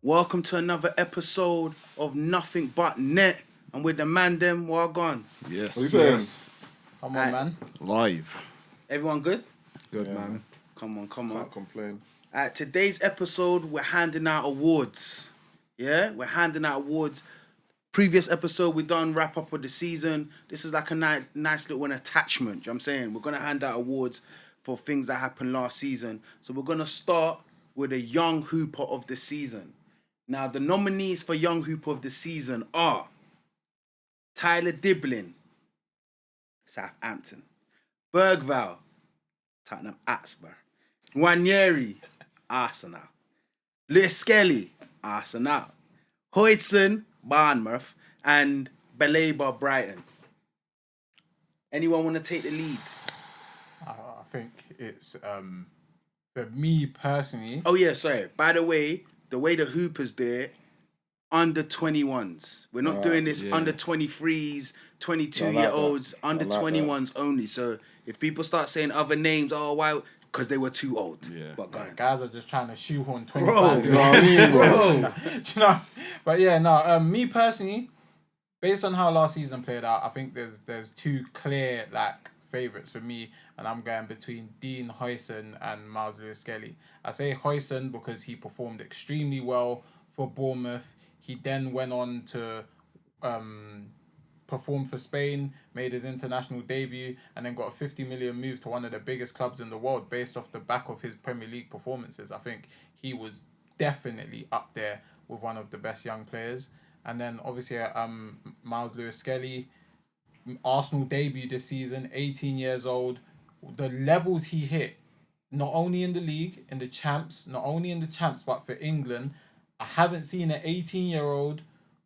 Welcome to another episode of Nothing But Net. I'm with the man them, well gone. Yes, What are you saying? Come on, man. Live. Everyone good? Good, Yeah, man. Come on. Can't complain. Today's episode, we're handing out awards. Yeah, we're handing out awards. Previous episode, we done wrap up of the season. This is like a nice little attachment. You know what I'm saying? We're going to hand out awards for things that happened last season. So we're going to start with a young hooper of the season. Now, the nominees for young hooper of the season are Tyler Diblin, Southampton; Bergvall, Tottenham Hotspur; Nwaneri, Arsenal; Lewis Skelly, Arsenal; Hodgson, Bournemouth; and Baleba, Brighton. Anyone want to take the lead? I think it's for me personally. Oh yeah, sorry. By the way the hoopers there, under 21s. We're not doing this under 23s, 22-year-olds, under 21s only. So if people start saying other names, why? Because they were too old. Yeah. But Guys are just trying to shoehorn 25 Bro, years into bro. this. Do you know? But yeah, no. Me personally, based on how last season played out, I think there's two clear favourites for me, and I'm going between Dean Huijsen and Miles Lewis-Skelly. I say Huijsen because he performed extremely well for Bournemouth. He then went on to perform for Spain, made his international debut, and then got a 50 million move to one of the biggest clubs in the world based off the back of his Premier League performances. I think he was definitely up there with one of the best young players. And then obviously Miles Lewis-Skelly, Arsenal debut this season, 18 years old. The levels he hit, not only in the league, but for England, I haven't seen an 18-year-old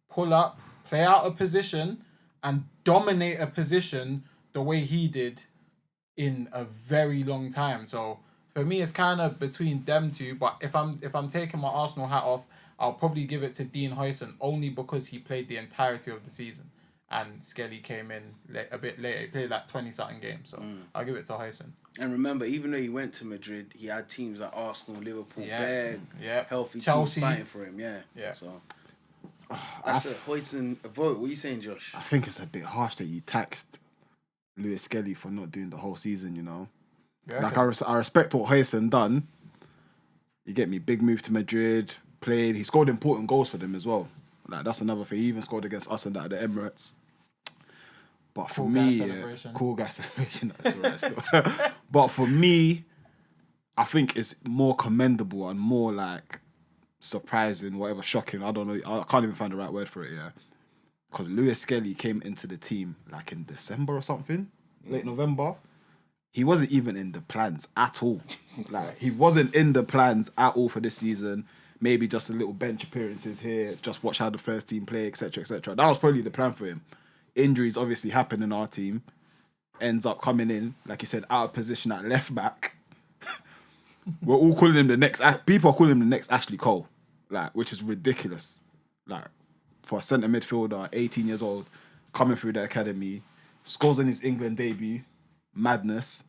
pull up, play out a position, and dominate a position the way he did in a very long time. So for me, it's kind of between them two. But if I'm taking my Arsenal hat off, I'll probably give it to Dean Huijsen only because he played the entirety of the season. And Skelly came in a bit later. He played 20-something games, so I'll give it to Huijsen. And remember, even though he went to Madrid, he had teams like Arsenal, Liverpool, healthy Chelsea. teams fighting for him. Yeah. So that's a Huijsen vote. What are you saying, Josh? I think it's a bit harsh that you taxed Lewis Skelly for not doing the whole season, you know? Yeah, I respect what Huijsen done. You get me? Big move to Madrid, played. He scored important goals for them as well. That's another thing. He even scored against us and that at the Emirates. But for me, cool guy celebration. That's all right still. But for me, I think it's more commendable and more surprising, whatever, shocking. I don't know. I can't even find the right word for it. Yeah, because Lewis Skelly came into the team in December or something, late November. He wasn't even in the plans at all. He wasn't in the plans at all for this season. Maybe just a little bench appearances here, just watch how the first team play, etc., etc. That was probably the plan for him. Injuries obviously happen in our team. Ends up coming in, like you said, out of position at left back. We're all calling him the next... People are calling him the next Ashley Cole, which is ridiculous. For a centre midfielder, 18 years old, coming through the academy, scores in his England debut, madness.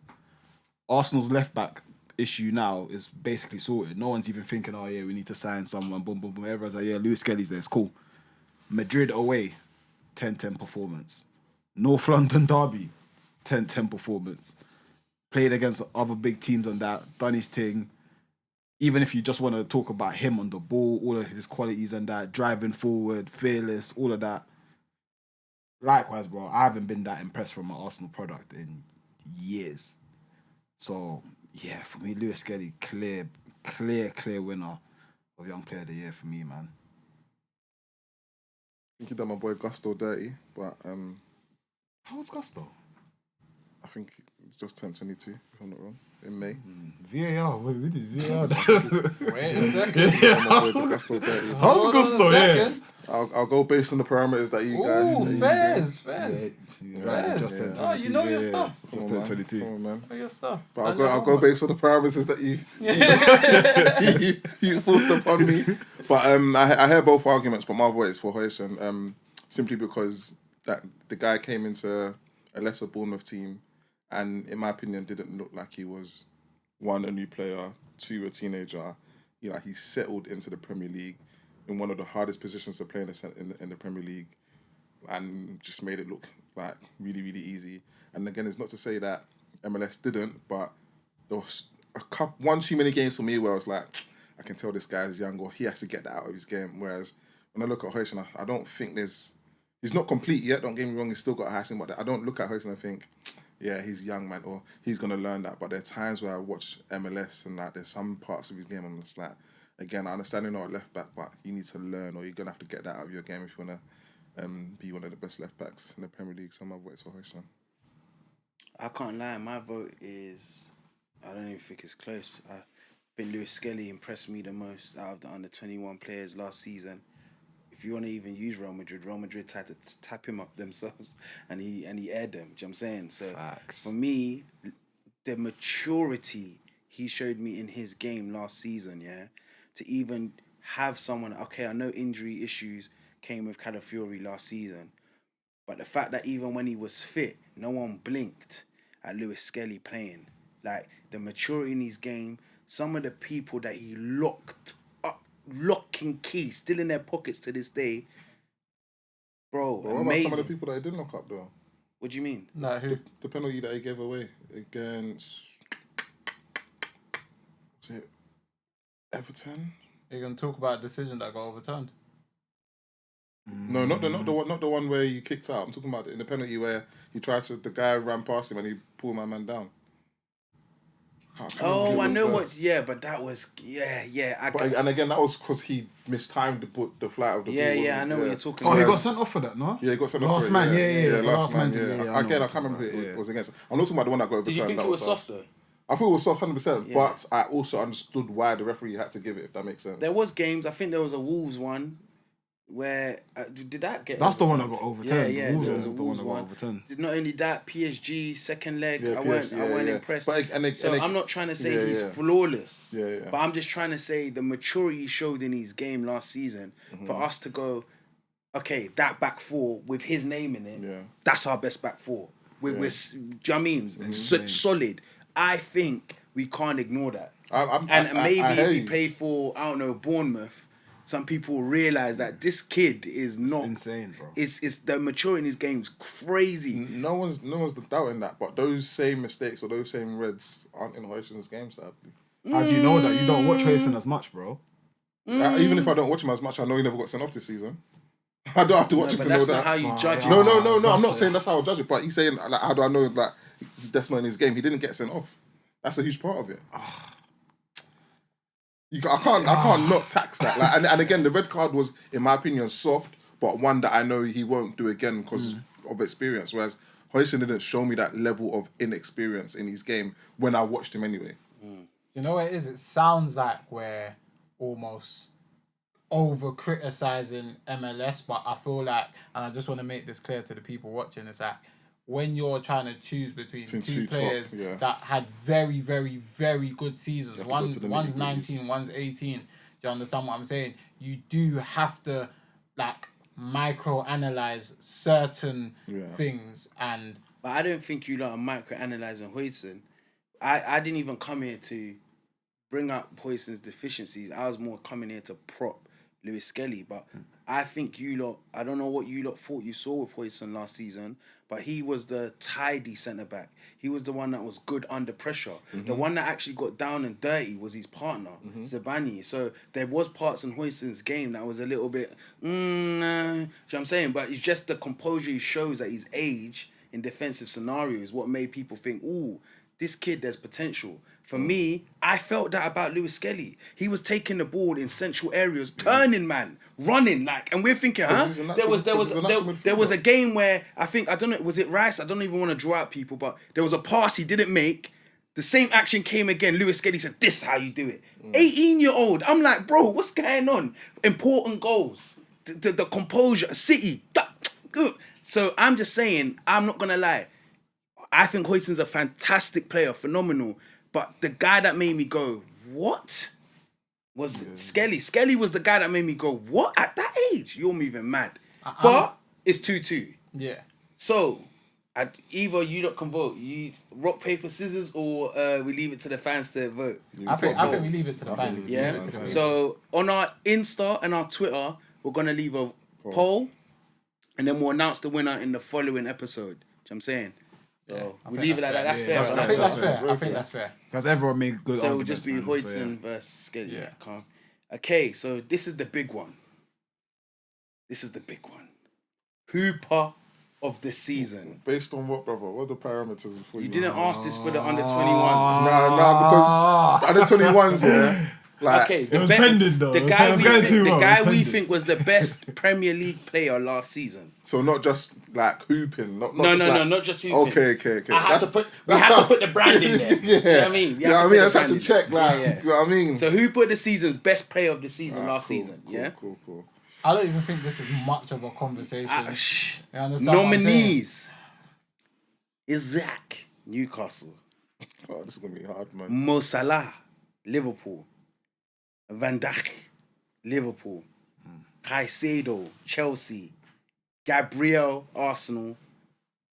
Arsenal's left back issue now is basically sorted. No one's even thinking, we need to sign someone, boom, boom, boom. Everyone's like, Lewis Skelly's there, it's cool. Madrid away, 10-10 performance. North London derby, 10-10 performance. Played against other big teams on that, done his thing. Even if you just want to talk about him on the ball, all of his qualities and that, driving forward, fearless, all of that. Likewise, bro, I haven't been that impressed from my Arsenal product in years. So, yeah, for me, Lewis Skelly, clear winner of Young Player of the Year for me, man. I think you done my boy Gusto dirty, but How old's Gusto? I think he just turned 22, if I'm not wrong, in May. VAR, we did VAR. Wait a second. My boy Gusto dirty. How's Gusto, yeah? I'll go based on the parameters that you guys. Fairs. Right, just turned 22. You know your stuff. Just turned 22. Come on, man. Know your stuff. But I'll go based on the parameters that you forced upon me. But I hear both arguments, but my vote is for Huijsen. simply because that the guy came into a lesser Bournemouth team, and in my opinion, didn't look like he was one, a new player, two, a teenager. He settled into the Premier League in one of the hardest positions to play in the Premier League, and just made it look like really, really easy. And again, it's not to say that MLS didn't, but there was one too many games for me where I was like, I can tell this guy's young, or he has to get that out of his game. Whereas when I look at Hoyson, I don't think he's not complete yet. Don't get me wrong, he's still got a hashing, but I don't look at Hoyson and think, yeah, he's young, man, or he's gonna learn that. But there are times where I watch MLS and like there's some parts of his game I'm just like, again, I understand you're not a left back, but you need to learn, or you're gonna have to get that out of your game if you wanna be one of the best left backs in the Premier League. So my vote is for Hoyson. I can't lie, my vote is, I don't even think it's close. I think Lewis Skelly impressed me the most out of the under 21 players last season. If you want to even use Real Madrid tried to tap him up themselves, and he aired them. Do you know what I'm saying? So Facts. for me, the maturity he showed me in his game last season, yeah, to even have someone. Okay, I know injury issues came with Calafiori last season, but the fact that even when he was fit, no one blinked at Lewis Skelly playing. Like, the maturity in his game, some of the people that he locked up, lock and key, still in their pockets to this day. Bro, But what amazing. about some of the people that he didn't lock up though? What do you mean? No, who? The penalty that he gave away against, was it Everton? You're gonna talk about a decision that got overturned. No, not the one where you kicked out. I'm talking about in the penalty where the guy ran past him and he pulled my man down. Oh, I know what. Yeah, but that was And again, that was because he mistimed the flight of the ball. I know what you're talking Oh, about. he got sent off for that, no? Yeah, he got sent off. Last for it, man, yeah, last man. I can't remember who it was against. I'm not talking about the one that got overturned. Did you think that it was soft though? I thought it was soft, 100%. Yeah. But I also understood why the referee had to give it, if that makes sense. There was games. I think there was a Wolves one where did that get? That's the one overturned? that got overturned. Yeah, Wolves there was was a the one Wolves that got one. overturned. Not only that, PSG second leg. Yeah, I weren't yeah. impressed. But I'm not trying to say he's flawless. Yeah. But I'm just trying to say the maturity he showed in his game last season for us to go, okay, that back four with his name in it, that's our best back four. Do you know what I mean? Solid. I think we can't ignore that. Maybe if he played for, I don't know, Bournemouth, some people will realise that this kid is not insane, bro. It's the maturity in his game is crazy. No one's doubting that, but those same mistakes or those same reds aren't in Hoyson's game, sadly. How do you know that? You don't watch Hoyson as much, bro. Even if I don't watch him as much, I know he never got sent off this season. I don't have to watch him to know that. That's not how you judge it. No. I'm not saying that's how I judge it, but he's saying, like, how do I know that that's not in his game? He didn't get sent off. That's a huge part of it. I can't not tax that. Like, and again, the red card was, in my opinion, soft, but one that I know he won't do again because of experience. Whereas Hoyson didn't show me that level of inexperience in his game when I watched him anyway. You know what it is? It sounds like we're almost over criticizing MLS, but I feel like, and I just want to make this clear to the people watching, it's like when you're trying to choose between two players that had very, very, very good seasons, one's 19, one's 18, do you understand what I'm saying? You do have to like micro-analyze certain things. But I don't think you lot are micro-analysing Hoyson. I didn't even come here to bring up Hoyson's deficiencies. I was more coming here to prop Lewis Skelly. But I think you lot, I don't know what you lot thought you saw with Hoyson last season, but he was the tidy centre-back. He was the one that was good under pressure. The one that actually got down and dirty was his partner, Zabani. So there was parts in Hoyson's game that was a little bit, nah, you know what I'm saying? But it's just the composure he shows at his age in defensive scenarios what made people think, ooh, this kid, there's potential. For me, I felt that about Lewis Skelly. He was taking the ball in central areas, turning, man, running, like, and we're thinking, there was a game where I don't know, was it Rice? I don't even want to draw out people, but there was a pass he didn't make. The same action came again. Lewis Skelly said, "This is how you do it." 18-year-old. I'm like, bro, what's going on? Important goals, the composure, City. Good. So I'm just saying, I'm not gonna lie. I think Hoyson's a fantastic player, phenomenal. But the guy that made me go, what? Was Skelly. Skelly was the guy that made me go, what? At that age? You're moving mad. But It's 2-2. Yeah. So, either you lot can vote. You rock, paper, scissors, or we leave it to the fans to vote. I think we leave it to the fans. Yeah. Leave it to the fans. So on our Insta and our Twitter, we're gonna leave a poll, and then we'll announce the winner in the following episode. Do you know what I'm saying? So we leave it like that. That's fair. I think that's fair. I think that's fair. Because everyone made good So it will arguments. just be man, Hoytson versus Skelly. Yeah. Calm. Okay, so this is the big one. This is the big one. Hooper of the season. Based on what, brother? What are the parameters before You didn't ask this for the under 21. Nah, because under 21s, yeah. Like, it was pending though. The guy we think was the best Premier League player last season. So not just like hooping, not just hooping. Okay. We had to put the brand in there. Yeah. You know what I mean? I just had to check, like, you know what I mean? So who put the season's best player of the season last season? Cool. I don't even think this is much of a conversation. You understand Nominees: Isaac, Newcastle. Oh, this is gonna be hard, man. Mo Salah, Liverpool. Van Dijk, Liverpool. Caicedo, Chelsea. Gabriel, Arsenal.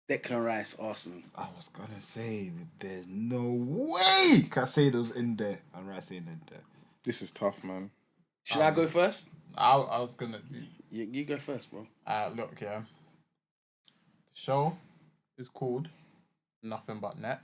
Declan Rice, Arsenal. I was gonna say there's no way Casado's in there and Rice ain't in there. This is tough, man. Should I go first? I was gonna. You go first, bro. Look, yeah. The show is called Nothing But Net.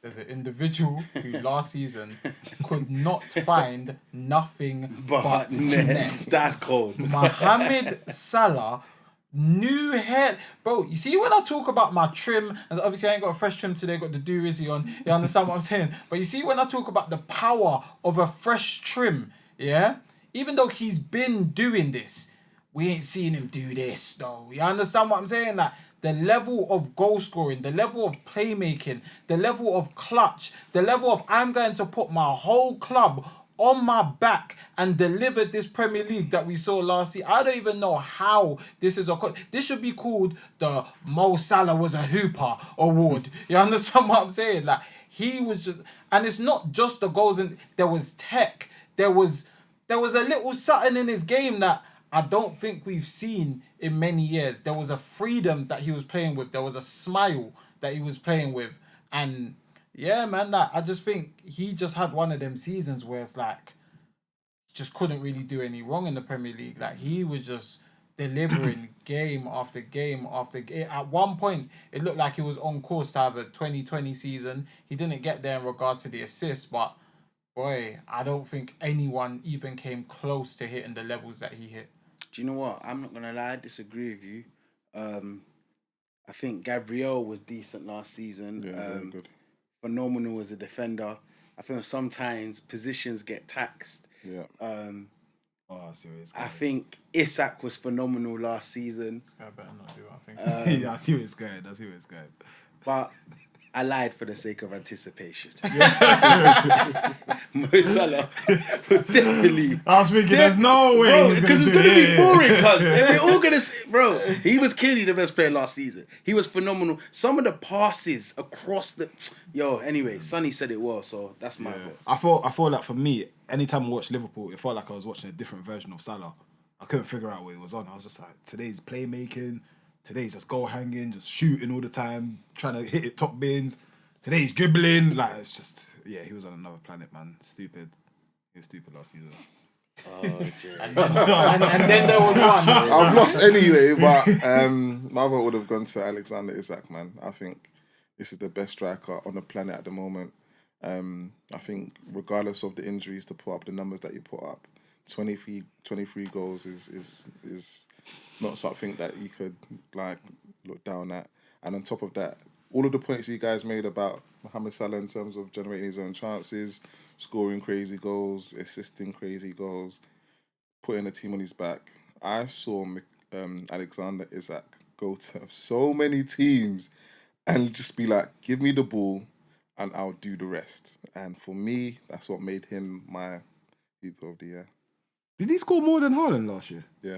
There's an individual who last season could not find nothing but net. That's cold. Mohamed Salah, new hair. Bro, you see when I talk about my trim, and obviously I ain't got a fresh trim today, got the do-rizzy on, you understand what I'm saying? But you see when I talk about the power of a fresh trim, yeah? Even though he's been doing this, we ain't seen him do this, though. You understand what I'm saying? Like, the level of goal scoring, the level of playmaking, the level of clutch, the level of I'm going to put my whole club on my back and deliver this Premier League that we saw last season. I don't even know how this is this should be called the Mo Salah was a hooper award. You understand what I'm saying? Like, he was just, and it's not just the goals, and there was tech, there was a little something in his game that I don't think we've seen in many years. There was a freedom that he was playing with. There was a smile that he was playing with. And yeah, man, I just think he just had one of them seasons where it's like, just couldn't really do any wrong in the Premier League. Like, he was just delivering game after game after game. At one point, it looked like he was on course to have a 2020 season. He didn't get there in regards to the assists, but boy, I don't think anyone even came close to hitting the levels that he hit. Do you know what? I'm not gonna lie, I disagree with you. I think Gabriel was decent last season. Yeah, very good. Phenomenal as a defender. I think sometimes positions get taxed. Yeah. I think Isak was phenomenal last season. I better not do it, I think. Yeah, I see where it's going. But I lied for the sake of anticipation. Mo Salah was definitely. I was thinking, there's no way. Bro, because it's going to be boring, cuz. We're all going to see. Bro, he was clearly the best player last season. He was phenomenal. Some of the passes across the. Anyway, Sonny said it well, so that's my vote. I feel like for me, anytime I watched Liverpool, it felt like I was watching a different version of Salah. I couldn't figure out what he was on. I was just like, today's playmaking. Today's just goal hanging, just shooting all the time, trying to hit it top bins. Today's dribbling. Like, it's just, he was on another planet, man. Stupid. He was stupid last season. Oh, Jay. and then there was one. I've lost anyway, but my vote would have gone to Alexander Isak, man. I think this is the best striker on the planet at the moment. I think regardless of the injuries, to put up the numbers that you put up, 23 goals is not something that you could like look down at. And on top of that, all of the points you guys made about Mohamed Salah in terms of generating his own chances, scoring crazy goals, assisting crazy goals, putting a team on his back. I saw Alexander Isak go to so many teams and just be like, give me the ball and I'll do the rest. And for me, that's what made him my Hooper of the Year. Did he score more than Haaland last year? Yeah.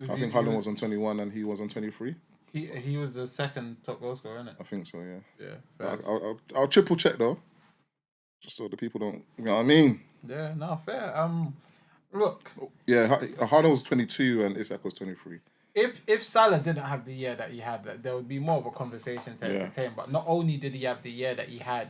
I think Haaland was on 21 and he was on 23. He was the second top goal scorer, isn't it? I think so, yeah. Yeah. I'll triple check though, just so the people don't. You know what I mean? Yeah, no, fair. Look. Yeah, Haaland was 22 and Isak was 23. if Salah didn't have the year that he had, there would be more of a conversation to entertain. But not only did he have the year that he had,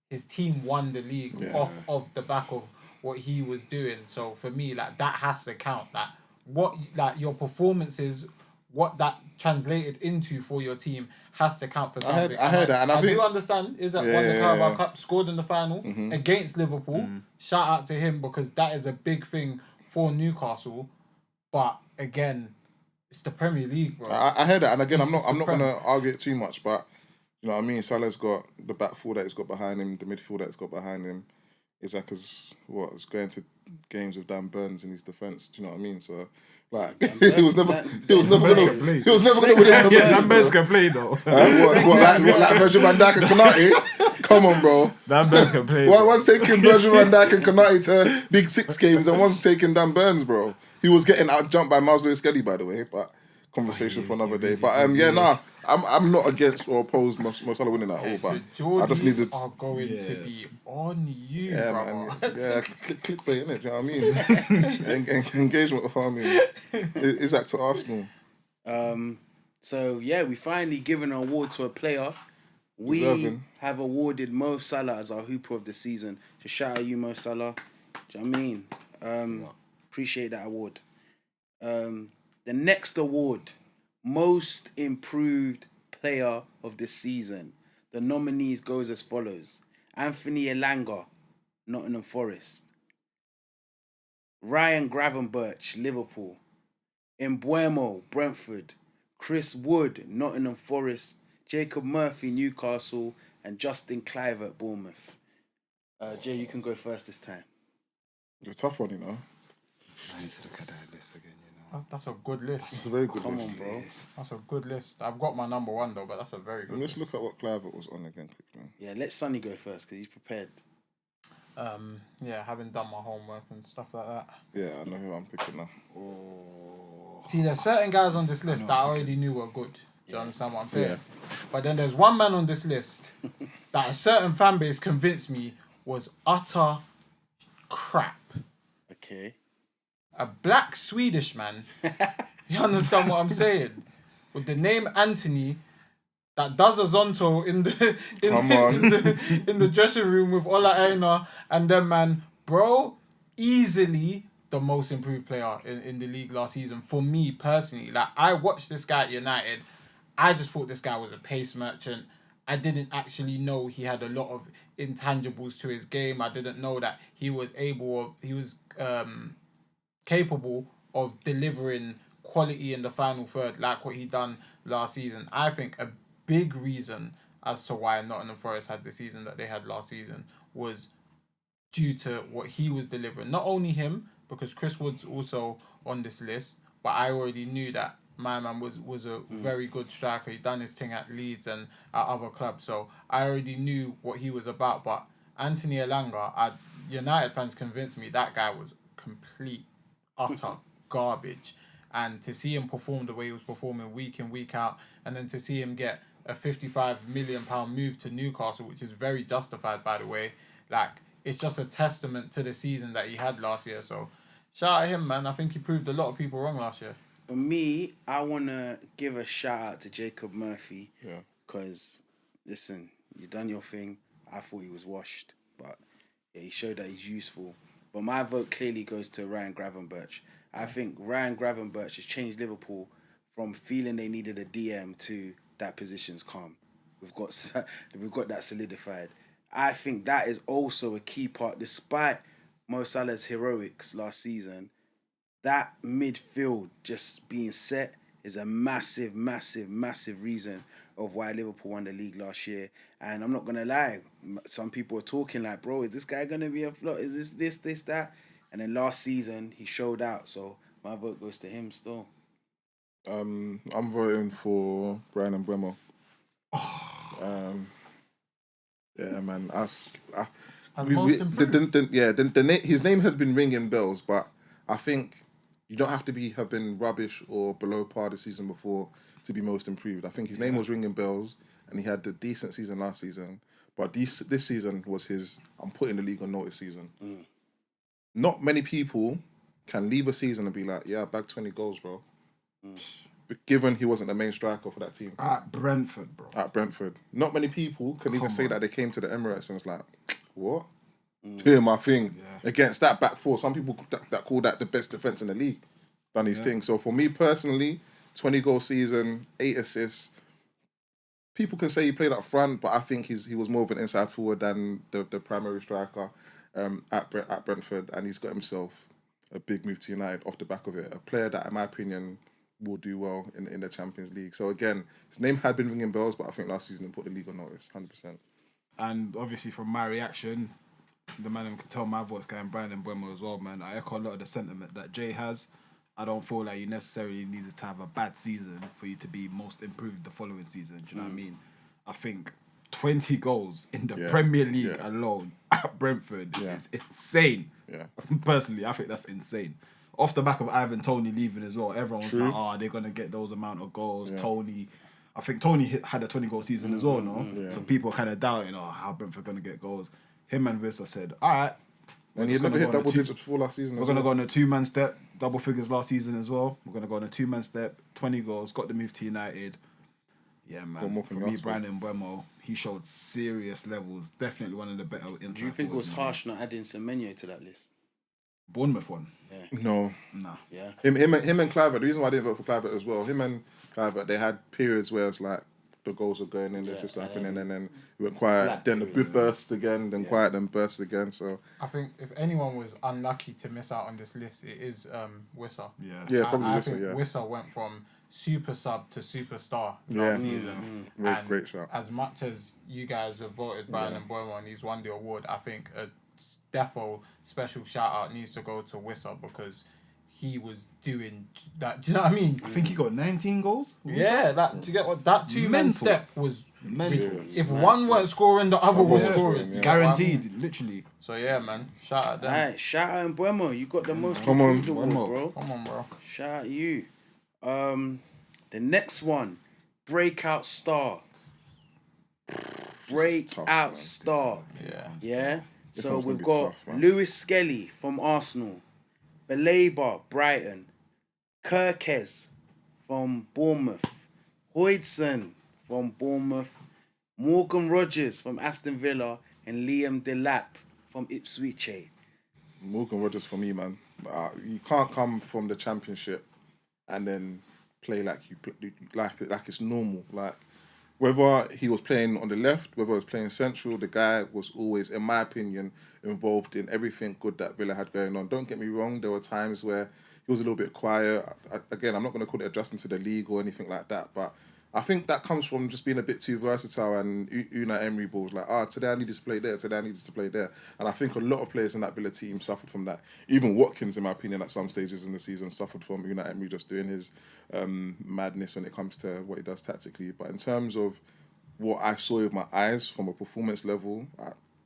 his team won the league off of the back of what he was doing. So for me, like that has to count. That what like your performances, what that translated into for your team has to count for something. I heard that, and I think do understand is that won the Carabao Cup, scored in the final against Liverpool. Shout out to him because that is a big thing for Newcastle. But again, it's the Premier League, bro. I heard that, and again, I'm It's not the going to argue it too much, but you know what I mean. Salah's got the back four that he's got behind him, the midfield that he's got behind him. Isaac is going to games with Dan Burns in his defence. Do you know what I mean? So like, he was never going to win it. Dan Burns can play though. Like Virgil van Dijk and Konate? Come on, bro. Dan Burns can play. One's taking Virgil van Dijk and Konate to Big Six games, and one's taking Dan Burns, bro. He was getting out jumped by Miles Lewis-Skelly, by the way, but conversation for another day. But I'm not against or opposed Mo Salah winning at all. But the I just need to. Geordies are going to be on you, bro. Clickbait, innit? Do you know what I mean? Engagement farming. Is that to Arsenal? So yeah, we finally given an award to a player. We Deserving. have awarded Mo Salah as our Hooper of the season. So shout out you, Mo Salah. Do you know what I mean? Appreciate that award. The next award, Most Improved Player of the Season. The nominees goes as follows: Anthony Elanga, Nottingham Forest; Ryan Gravenberch, Liverpool; Mbuemo, Brentford; Chris Wood, Nottingham Forest; Jacob Murphy, Newcastle; and Justin Clive at Bournemouth. Jay, you can go first this time. It's a tough one, you know. I need to look at that list again. That's a good list. It's a very good Come list. on, bro. That's a good list. I've got my number one though, but that's a very good Let's list. look at what Clive was on again quickly. Yeah, let Sonny go first because he's prepared. Having done my homework and stuff like that. Yeah, I know who I'm picking now. See, there's certain guys on this list that I already knew were good. Do you understand what I'm saying? But then there's one man on this list that a certain fan base convinced me was utter crap. Okay. A black Swedish man, you understand what I'm saying? With the name Anthony, that does a Zonto in the dressing room with Ola Aina and them, man, bro, easily the most improved player in the league last season for me personally. Like, I watched this guy at United, I just thought this guy was a pace merchant. I didn't actually know he had a lot of intangibles to his game. I didn't know that he was capable of delivering quality in the final third like what he done last season. I think a big reason as to why Nottingham Forest had the season that they had last season was due to what he was delivering. Not only him, because Chris Wood's also on this list, but I already knew that my man was a very good striker. He done his thing at Leeds and at other clubs, so I already knew what he was about. But Anthony Elanga, United fans convinced me that guy was complete utter garbage, and to see him perform the way he was performing week in, week out, and then to see him get a £55 million move to Newcastle, which is very justified, by the way, like, it's just a testament to the season that he had last year. So shout out him, man. I think he proved a lot of people wrong last year. For me, I want to give a shout out to Jacob Murphy. Yeah. Because, listen, you done your thing. I thought he was washed, but yeah, he showed that he's useful. But my vote clearly goes to Ryan Gravenberch. I think Ryan Gravenberch has changed Liverpool from feeling they needed a DM to that position's calm. We've got that solidified. I think that is also a key part. Despite Mo Salah's heroics last season, that midfield just being set is a massive, massive, massive reason of why Liverpool won the league last year. And I'm not going to lie, some people are talking like, bro, is this guy going to be a flop? Is this, that? And then last season, he showed out. So my vote goes to him still. I'm voting for Brian Mbuemo. Yeah, man. His name had been ringing bells, but I think you don't have to have been rubbish or below par the season before to be most improved. I think his name was ringing bells, and he had a decent season last season. But this season was his I'm putting the league on notice season. Not many people can leave a season and be like, yeah, I bagged 20 goals, bro. given he wasn't the main striker for that team At Brentford, bro. at Brentford. Not many people can even Come say on. that they came to the Emirates and it's like, what? Doing my thing against that back four. Some people that call that the best defense in the league. Done his thing. So for me personally, 20-goal season, 8 assists. People can say he played up front, but I think he was more of an inside forward than the primary striker at Brentford, and he's got himself a big move to United off the back of it. A player that, in my opinion, will do well in the Champions League. So again, his name had been ringing bells, but I think last season he put the league on notice, 100%. And obviously from my reaction, the man can tell my voice going Brandon Buemo as well, man. I echo a lot of the sentiment that Jay has. I don't feel like you necessarily needed to have a bad season for you to be most improved the following season. Do you know what I mean? I think 20 goals in the Premier League alone at Brentford is insane. Yeah. Personally, I think that's insane. Off the back of Ivan Toney leaving as well, everyone was like, they're going to get those amount of goals. Toney, I think Toney had a 20-goal season as well, no? Yeah. So people kind of doubting, how Brentford going to get goals. Him and Vissa said, all right. And he had never hit double digits before last season. We're going to go on a 2-man step, double figures last season as well. We're going to go on a 2-man step, 20 goals, got the move to United. Yeah, man. For me, Brandon Buemo, he showed serious levels. Definitely one of the better. Do you think it was harsh not adding Semenyo to that list? Bournemouth one? No. Nah. Yeah. Him and Clivert, the reason why I didn't vote for Clivert as well, him and Clivert, they had periods where it's like the goals were going in, the assists were happening, and then it went quiet, then the burst again, then quiet, then burst again. So I think if anyone was unlucky to miss out on this list, it is Wissa. Yeah, probably I Wissa, think yeah. Wissa went from super sub to superstar last season. And great shot. as much as you guys have voted Brandon Buemo and he's won the award, I think a defo special shout out needs to go to Wissa because he was doing that. Do you know what I mean? I think he got 19 goals. Yeah, that do you get what that 2-man Mental. step was Mental. if one weren't scoring, the other was scoring. Yeah. Guaranteed, literally. So yeah, man. Shout out them. Alright, shout out Buemo. You got the most Come on, improved award, Buemo. bro. Come on, bro. Shout out you. The next one, breakout star. Breakout man. star. Yeah. Yeah. This So one's gonna we've be got tough, man. Lewis Skelly from Arsenal, Baleba, Brighton, Kirkes from Bournemouth, Hoydson from Bournemouth, Morgan Rogers from Aston Villa, and Liam Delap from Ipswich. Morgan Rogers for me, man. You can't come from the Championship and then play like like it's normal. Like whether he was playing on the left, whether he was playing central, the guy was always, in my opinion, involved in everything good that Villa had going on. Don't get me wrong, there were times where he was a little bit quiet. Again, I'm not going to call it adjusting to the league or anything like that, but I think that comes from just being a bit too versatile and Unai Emery balls like, today I needed to play there, today I needed to play there. And I think a lot of players in that Villa team suffered from that. Even Watkins, in my opinion, at some stages in the season, suffered from Unai Emery just doing his madness when it comes to what he does tactically. But in terms of what I saw with my eyes from a performance level,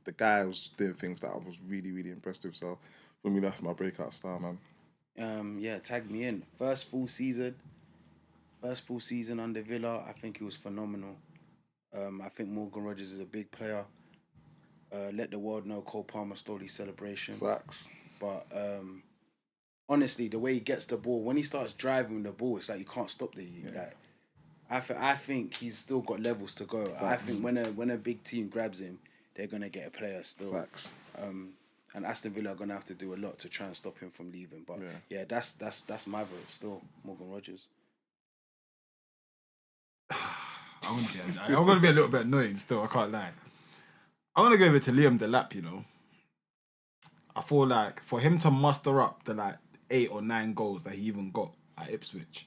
the guy was doing things that I was really, really impressed with. So for me, that's my breakout star, man. Tag me in. First full season under Villa, I think he was phenomenal. I think Morgan Rogers is a big player. Let the world know Cole Palmer stole his celebration. Facts. But honestly, the way he gets the ball, when he starts driving the ball, it's like you can't stop like. I think he's still got levels to go. Facts. I think when a big team grabs him, they're gonna get a player still. Facts. And Aston Villa are gonna have to do a lot to try and stop him from leaving. But that's my vote still, Morgan Rogers. I'm gonna be a little bit annoying still, I can't lie. I'm gonna go over to Liam Delap, you know. I feel like for him to muster up the 8 or 9 goals that he even got at Ipswich,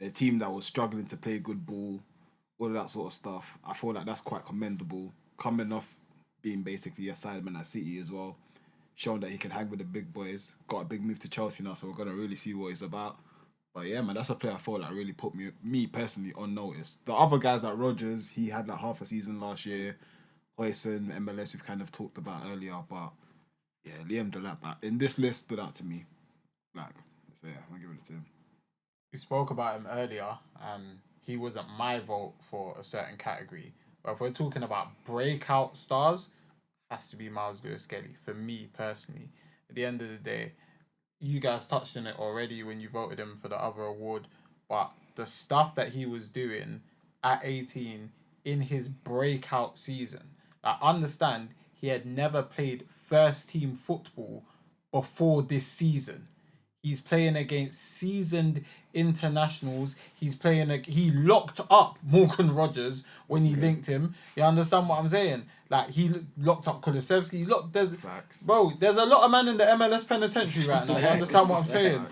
a team that was struggling to play good ball, all of that sort of stuff, I feel like that's quite commendable. Coming off being basically a sideman at City as well, showing that he can hang with the big boys. Got a big move to Chelsea now, so we're gonna really see what he's about. But yeah, man, that's a player I feel like really put me personally on notice. The other guys like Rodgers, he had half a season last year. Hoyson, MLS, we've kind of talked about earlier, but yeah, Liam Delap in this list stood out to me. So yeah, I'll give it to him. We spoke about him earlier, and he wasn't my vote for a certain category. But if we're talking about breakout stars, has to be Miles Lewis-Skelly for me personally. At the end of the day, you guys touched on it already when you voted him for the other award, but the stuff that he was doing at 18 in his breakout season. I understand he had never played first team football before this season. He's playing against seasoned internationals. He locked up Morgan Rogers when he linked him. You understand what I'm saying? Like, he locked up Kulusevski. There's a lot of man in the MLS penitentiary right now. You understand what I'm saying?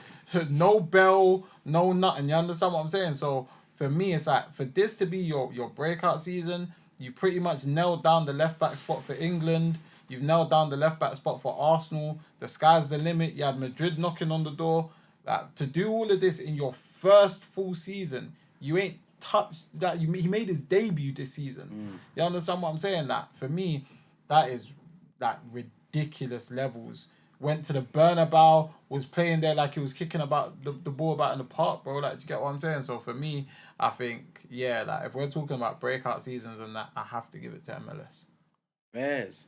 No bail, no nothing. You understand what I'm saying? So for me, it's like, for this to be your breakout season, you pretty much nailed down the left back spot for England. You've nailed down the left back spot for Arsenal. The sky's the limit. You had Madrid knocking on the door. Like, to do all of this in your first full season, you ain't touched that. He made his debut this season. You understand what I'm saying? That for me, that is like ridiculous levels. Went to the Bernabeu, was playing there like he was kicking about the ball about in the park, bro. Like, do you get what I'm saying? So for me, I think, yeah, like, if we're talking about breakout seasons and that, I have to give it to MLS. Bears.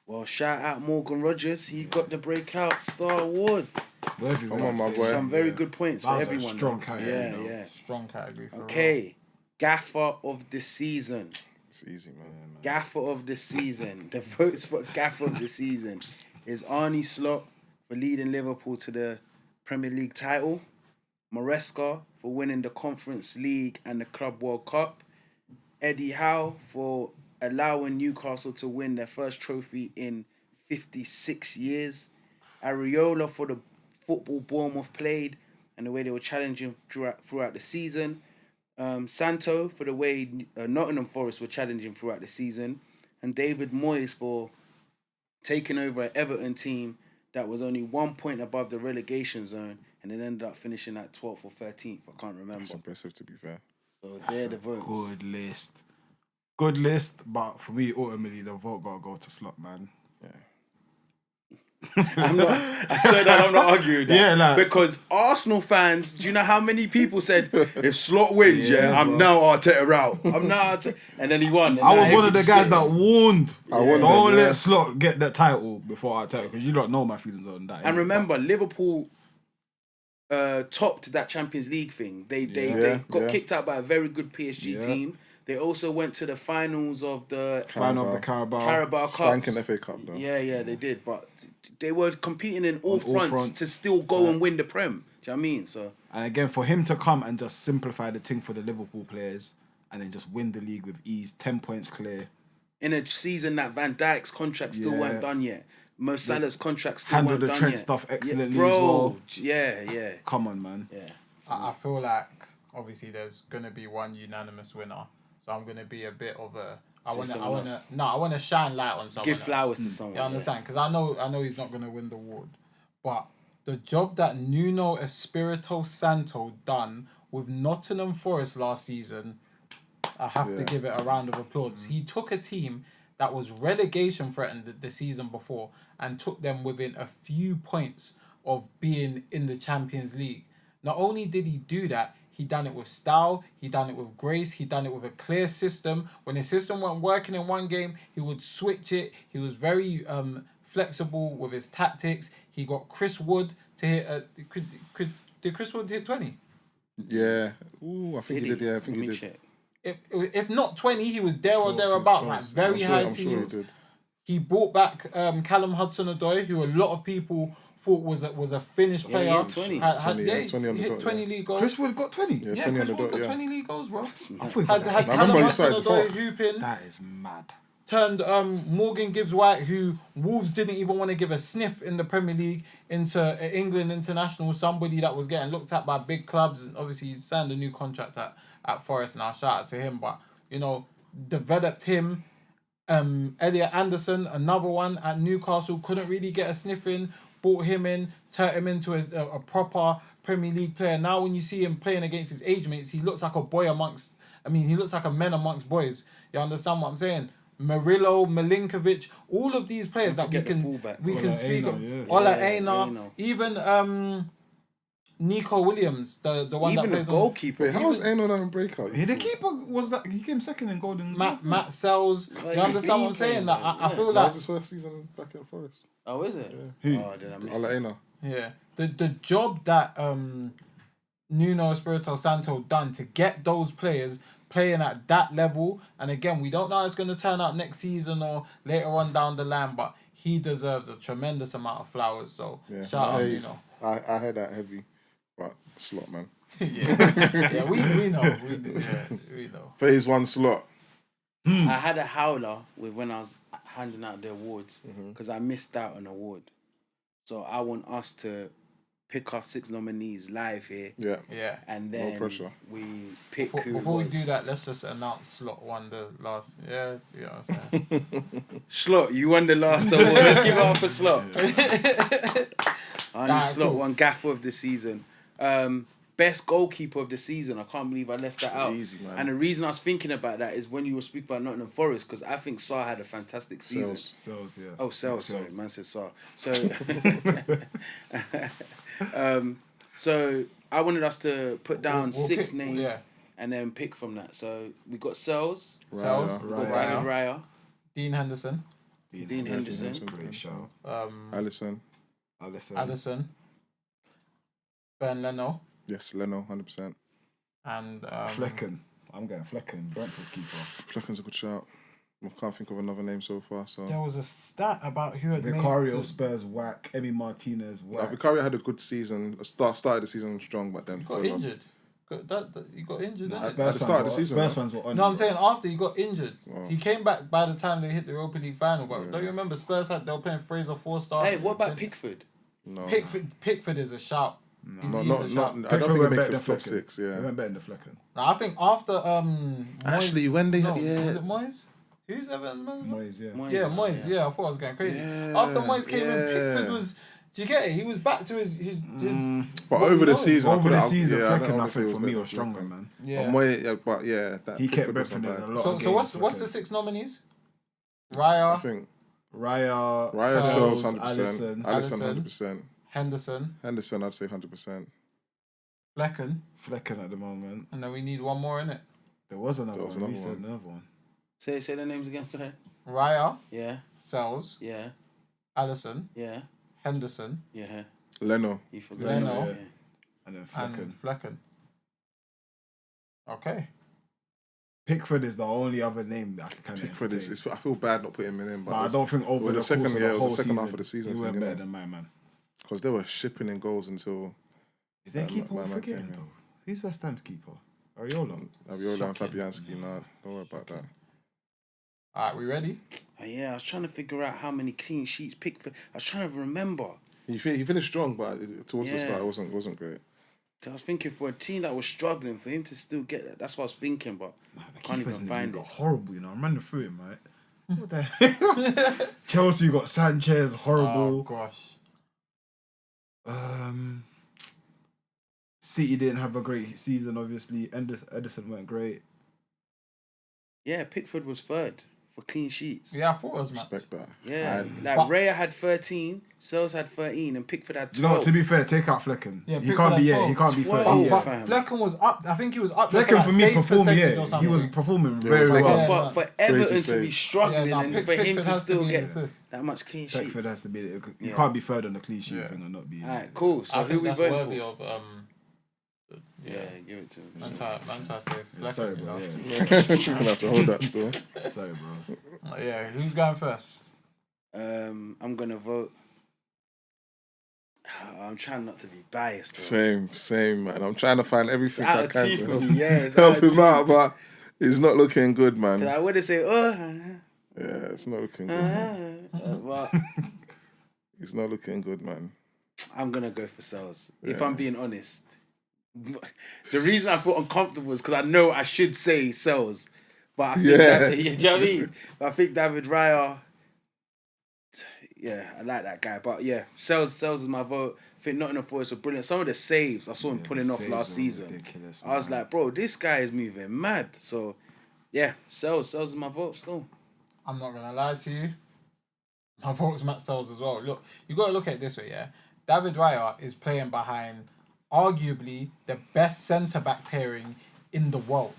Well, shout out Morgan Rogers. He got the Breakout Star Award. Come on, my boy. Some very good points for That was a everyone. strong category, Yeah. Strong category for Okay. Gaffer of the season. It's easy, man. Gaffer of the season. The votes for Gaffer of the season is Arne Slot for leading Liverpool to the Premier League title, Maresca for winning the Conference League and the Club World Cup, Eddie Howe for allowing Newcastle to win their first trophy in 56 years, Areola for the football Bournemouth played and the way they were challenging throughout the season, Santo for the way Nottingham Forest were challenging throughout the season, and David Moyes for taking over an Everton team that was only 1 point above the relegation zone and then ended up finishing at 12th or 13th. I can't remember. That's impressive, to be fair. So they're the votes. Good list, but for me, ultimately, the vote gotta go to Slot, man. Yeah. I swear that I'm not arguing that. Yeah, like, because Arsenal fans, do you know how many people said, if Slot wins, I'm bro. now Arteta out. I'm now Arteta. And then he won. I was one of the guys that warned. warned Don't them, let Slot get that title before Arteta, because you don't know my feelings on that. And remember, Liverpool topped that Champions League thing. They got kicked out by a very good PSG team. They also went to the finals of the Final of the Carabao Cup. Spanking FA Cup, though. Yeah, they did. But they were competing in all fronts to still go and win the Prem. Do you know what I mean? So, and again, for him to come and just simplify the thing for the Liverpool players and then just win the league with ease, 10 points clear. In a season that Van Dijk's contract still weren't done yet. Mo Salah's contract still Handle weren't the done Trent yet. stuff excellently bro, as well. Yeah. Come on, man. Yeah. I feel like, obviously, there's going to be one unanimous winner. So I'm going to be a bit of a... I want to shine light on someone Give flowers to someone. You understand? Because I know he's not going to win the award. But the job that Nuno Espirito Santo done with Nottingham Forest last season, I have to give it a round of applause. He took a team that was relegation threatened the season before and took them within a few points of being in the Champions League. Not only did he do that, he done it with style, he done it with grace, he done it with a clear system. When the system wasn't working in one game, he would switch it. He was very flexible with his tactics. He got Chris Wood to hit... did Chris Wood hit 20? Yeah. Ooh, I think he did. Yeah, I think he did. Check. If not 20, he was there or thereabouts. Like, very high teams. Sure he did. He brought back Callum Hudson-Odoi, who a lot of people thought was a finished player. he hit 20. He hit 20 league goals. Chris Wood got 20? Yeah, Yeah, 20 Chris on the Wood dot, got yeah. 20 league goals, bro. I thought Had he got I Callum remember he started Hudson-Odoi hot. hooping. That is mad. Turned Morgan Gibbs-White, who Wolves didn't even want to give a sniff in the Premier League, into an England international, somebody that was getting looked at by big clubs. And obviously, he's signed a new contract at Forest now. Shout out to him. But, developed him. Elliot Anderson, another one at Newcastle, couldn't really get a sniff in. Brought him in, turned him into a proper Premier League player. Now when you see him playing against his age mates, he looks like a boy amongst... he looks like a man amongst boys. You understand what I'm saying? Murillo, Milinkovic, all of these players that we can speak of. Ola Aina, even Nico Williams, the one Even that the plays goalkeeper. Wait, how was Aino not in breakout? The keeper was that he came second in golden. Matt Sells. You understand what I'm saying? That I feel That like was his first season back at Forest. Oh, is it? Who? Oh, did I miss Ola it? Aina. yeah, the job that Nuno Espirito Santo done to get those players playing at that level. And again, we don't know how it's going to turn out next season or later on down the line, but he deserves a tremendous amount of flowers. So Yeah. shout out Hey, Nuno. I heard that heavy, but Slot, man. Yeah, we know. We know. Phase 1 Slot. I had a howler with when I was handing out the awards because I missed out an award. So I want us to pick our 6 nominees live here, Yeah. and No then pressure. we pick who Before we was. do that, let's just announce slot 1 the last. Yeah, you know what I'm saying? Slot, you won the last award. Let's give it up for Slot. Only Slot cool. won Gaffer of the season. Best goalkeeper of the season. I can't believe I left that out. Easy, man. And the reason I was thinking about that is when you were speaking about Nottingham Forest, because I think Sarr had a fantastic season. Cells. yeah. Oh, Cells, sorry. Man said Sarr. So, so I wanted us to put down We'll 6 pick- names yeah. and then pick from that. So we got Cells, Cells, we got Raya. David Raya, Dean Henderson, Dean Henderson. Great shout. Alisson. Addison, Ben Leno, Yes, Leno, 100%. and Flecken. I'm getting Flecken. Brentford's keeper. Flecken's a good shout. I can't think of another name so far. So there was a stat about who had Vicario, made Spurs, whack. Emi Martinez, whack. Vicario had a good season. Started the season strong, but then got fell off. injured. You got injured, didn't At it? the start of the season, Spurs man. fans were on No, him, I'm saying after he got injured. Wow. He came back by the time they hit the Europa League final. But don't you remember Spurs they were playing Fraser 4-star? Hey, what about Pickford? No, Pickford is a shout. He's no, a not. shout. I don't think he went makes better the than top Flecken. 6. He Yeah. went better than Flecken. Now, I think after Actually, when they no, had was it Moyes? Who's Everton's manager? Moyes, yeah. Moyes. Yeah, Moyes. Yeah, I thought I was going crazy. Yeah, After Moyes came in, yeah. Pickford was. Do you get it? He was back to his But what over we the know. season, Over the I season, yeah, I don't Flecken, I wanna say think, it for me, better was than stronger, Flecken. man. Yeah. But yeah, that He kept Pickford wasn't Brentford in bad. a lot So of so games. what's the Flecken. 6 nominees? I Raya, think Raya, Raya Cells, sells 100%. Alisson, Alisson Alisson. 100%. Henderson, Henderson, I'd say 100%. Flecken, Flecken at the moment. and then we need one more in it. There was another There was one. another We said one. another one. Say the names again, sorry. Raya, Yeah, Sells, yeah, Alisson, yeah, Henderson, yeah. Leno. You forgot. Leno. Yeah. And then Flecken. and Flecken. Okay. Pickford is the only other name that I can kind of Pickford is. I feel bad not putting him in, But I don't think over was the the second- course of yeah, the it was whole the second season, half of the season he for went me, better innit? than my man. because they were shipping in goals until Is their My- keeper my worth man forgetting came though? Who's West Ham's keeper? Ariola. Aviola and Shocking. Fabianski. Nah, don't worry about that. Alright, we ready? Oh, yeah, I was trying to figure out how many clean sheets Pickford. I was trying to remember. He finished strong, but towards the Yeah. start, it wasn't great. 'Cause I was thinking for a team that was struggling, for him to still get that. That's what I was thinking, but Nah, the I can't keepers even in the find league it. are horrible, you know. I'm running through him, right? What the hell? Chelsea, you got Sanchez, Oh horrible. gosh. City didn't have a great season, obviously. Edison went great. Yeah, Pickford was third for clean sheets. Yeah, I thought it was Matt. Respect that. Yeah, And like But- Raya had 13, Sales had 13, and Pickford had 12. You know, to be fair, take out Flecken. Yeah, he Pickford can't be. had Yeah, he 12. can't be 12. 30. Yeah. But fam. Flecken was up. I think he was up there for Flecken like for me save performed. percentage Yeah, or he was something. performing Yeah, very like- well. Yeah. But for Everton to save. be struggling Yeah, and no, for him Pickford to has still be get assist. that much clean sheets. Pickford has to be. You Yeah. can't be third on the clean sheet Yeah. thing and not be. Alright, cool. So I who think we that's voting worthy for? of Yeah, give it to him. Man try to say Flecken, Sorry, you bro. know? You're gonna have to hold that still. Yeah. Sorry, bro. Yeah, who's going first? I'm gonna vote. I'm trying not to be biased. Though. Same, man. I'm trying to find everything Out I of can tea to for help, me, yeah, it's help out of him tea. out, but it's not looking good, man. 'Cause I would have said, Yeah, it's not looking good. but It's not looking good, man. I'm gonna go for Sales. If Yeah. I'm being honest, the reason I feel uncomfortable is because I know I should say Sales, but I think Yeah. do you know what I mean? I think David Raya. Yeah, I like that guy, but yeah, Sales is my vote. I think Nottingham Forest are brilliant. Some of the saves I saw him pulling off last season. I was like, bro, this guy is moving mad. So, yeah, Sales is my vote still. I'm not gonna lie to you. My vote's Matt Sells as well. Look, you gotta look at it this way, yeah. David Raya is playing behind arguably the best centre back pairing in the world.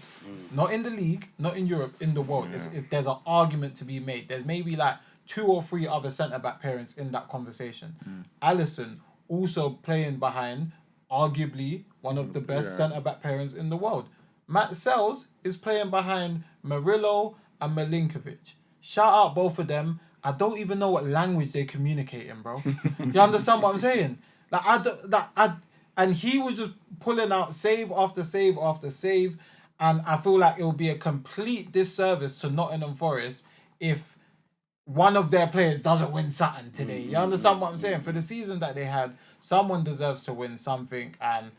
Not in the league, not in Europe, in the world. There's an argument to be made. There's maybe like 2 or 3 other centre back pairings in that conversation. Alisson also playing behind arguably one of the best Yeah. centre-back pairings in the world. Matt Sells is playing behind Murillo and Milinkovic. Shout out both of them. I don't even know what language they communicate in, bro. You understand what I'm saying? And he was just pulling out save after save after save, and I feel like it will be a complete disservice to Nottingham Forest if one of their players doesn't win something today. You understand what I'm saying? For the season that they had, someone deserves to win something, and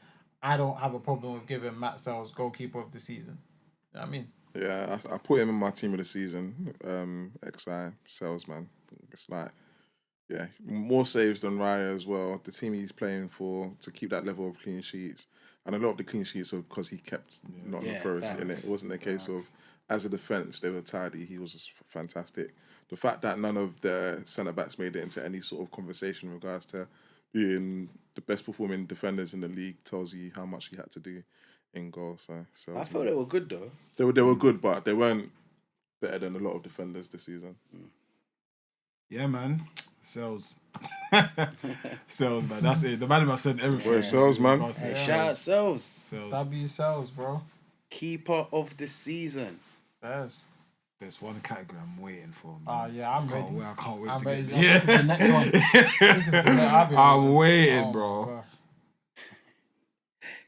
I don't have a problem with giving Matt Sells goalkeeper of the season. You know what I mean? Yeah, I put him in my team of the season. XI salesman. It's like, yeah, more saves than Raya as well. The team he's playing for to keep that level of clean sheets, and a lot of the clean sheets were because he kept Nottingham Forest in it. It wasn't a case of as a defence they were tidy. He was just fantastic. The fact that none of the centre backs made it into any sort of conversation in regards to being the best performing defenders in the league tells you how much he had to do in goal. So I thought they were good though. they were good, but they weren't better than a lot of defenders this season. Yeah, man. Sells. Sells, man. That's it. The man have said everything. Boy, Sells, man. Hey, shout out Sells, Sells. W Sells, bro. keeper of the season. Yes. There's one category I'm waiting for. Man. Oh, yeah, I'm ready. I can't wait I'm to ready. get there. This is the next one. I'm waiting, Oh, bro. my gosh.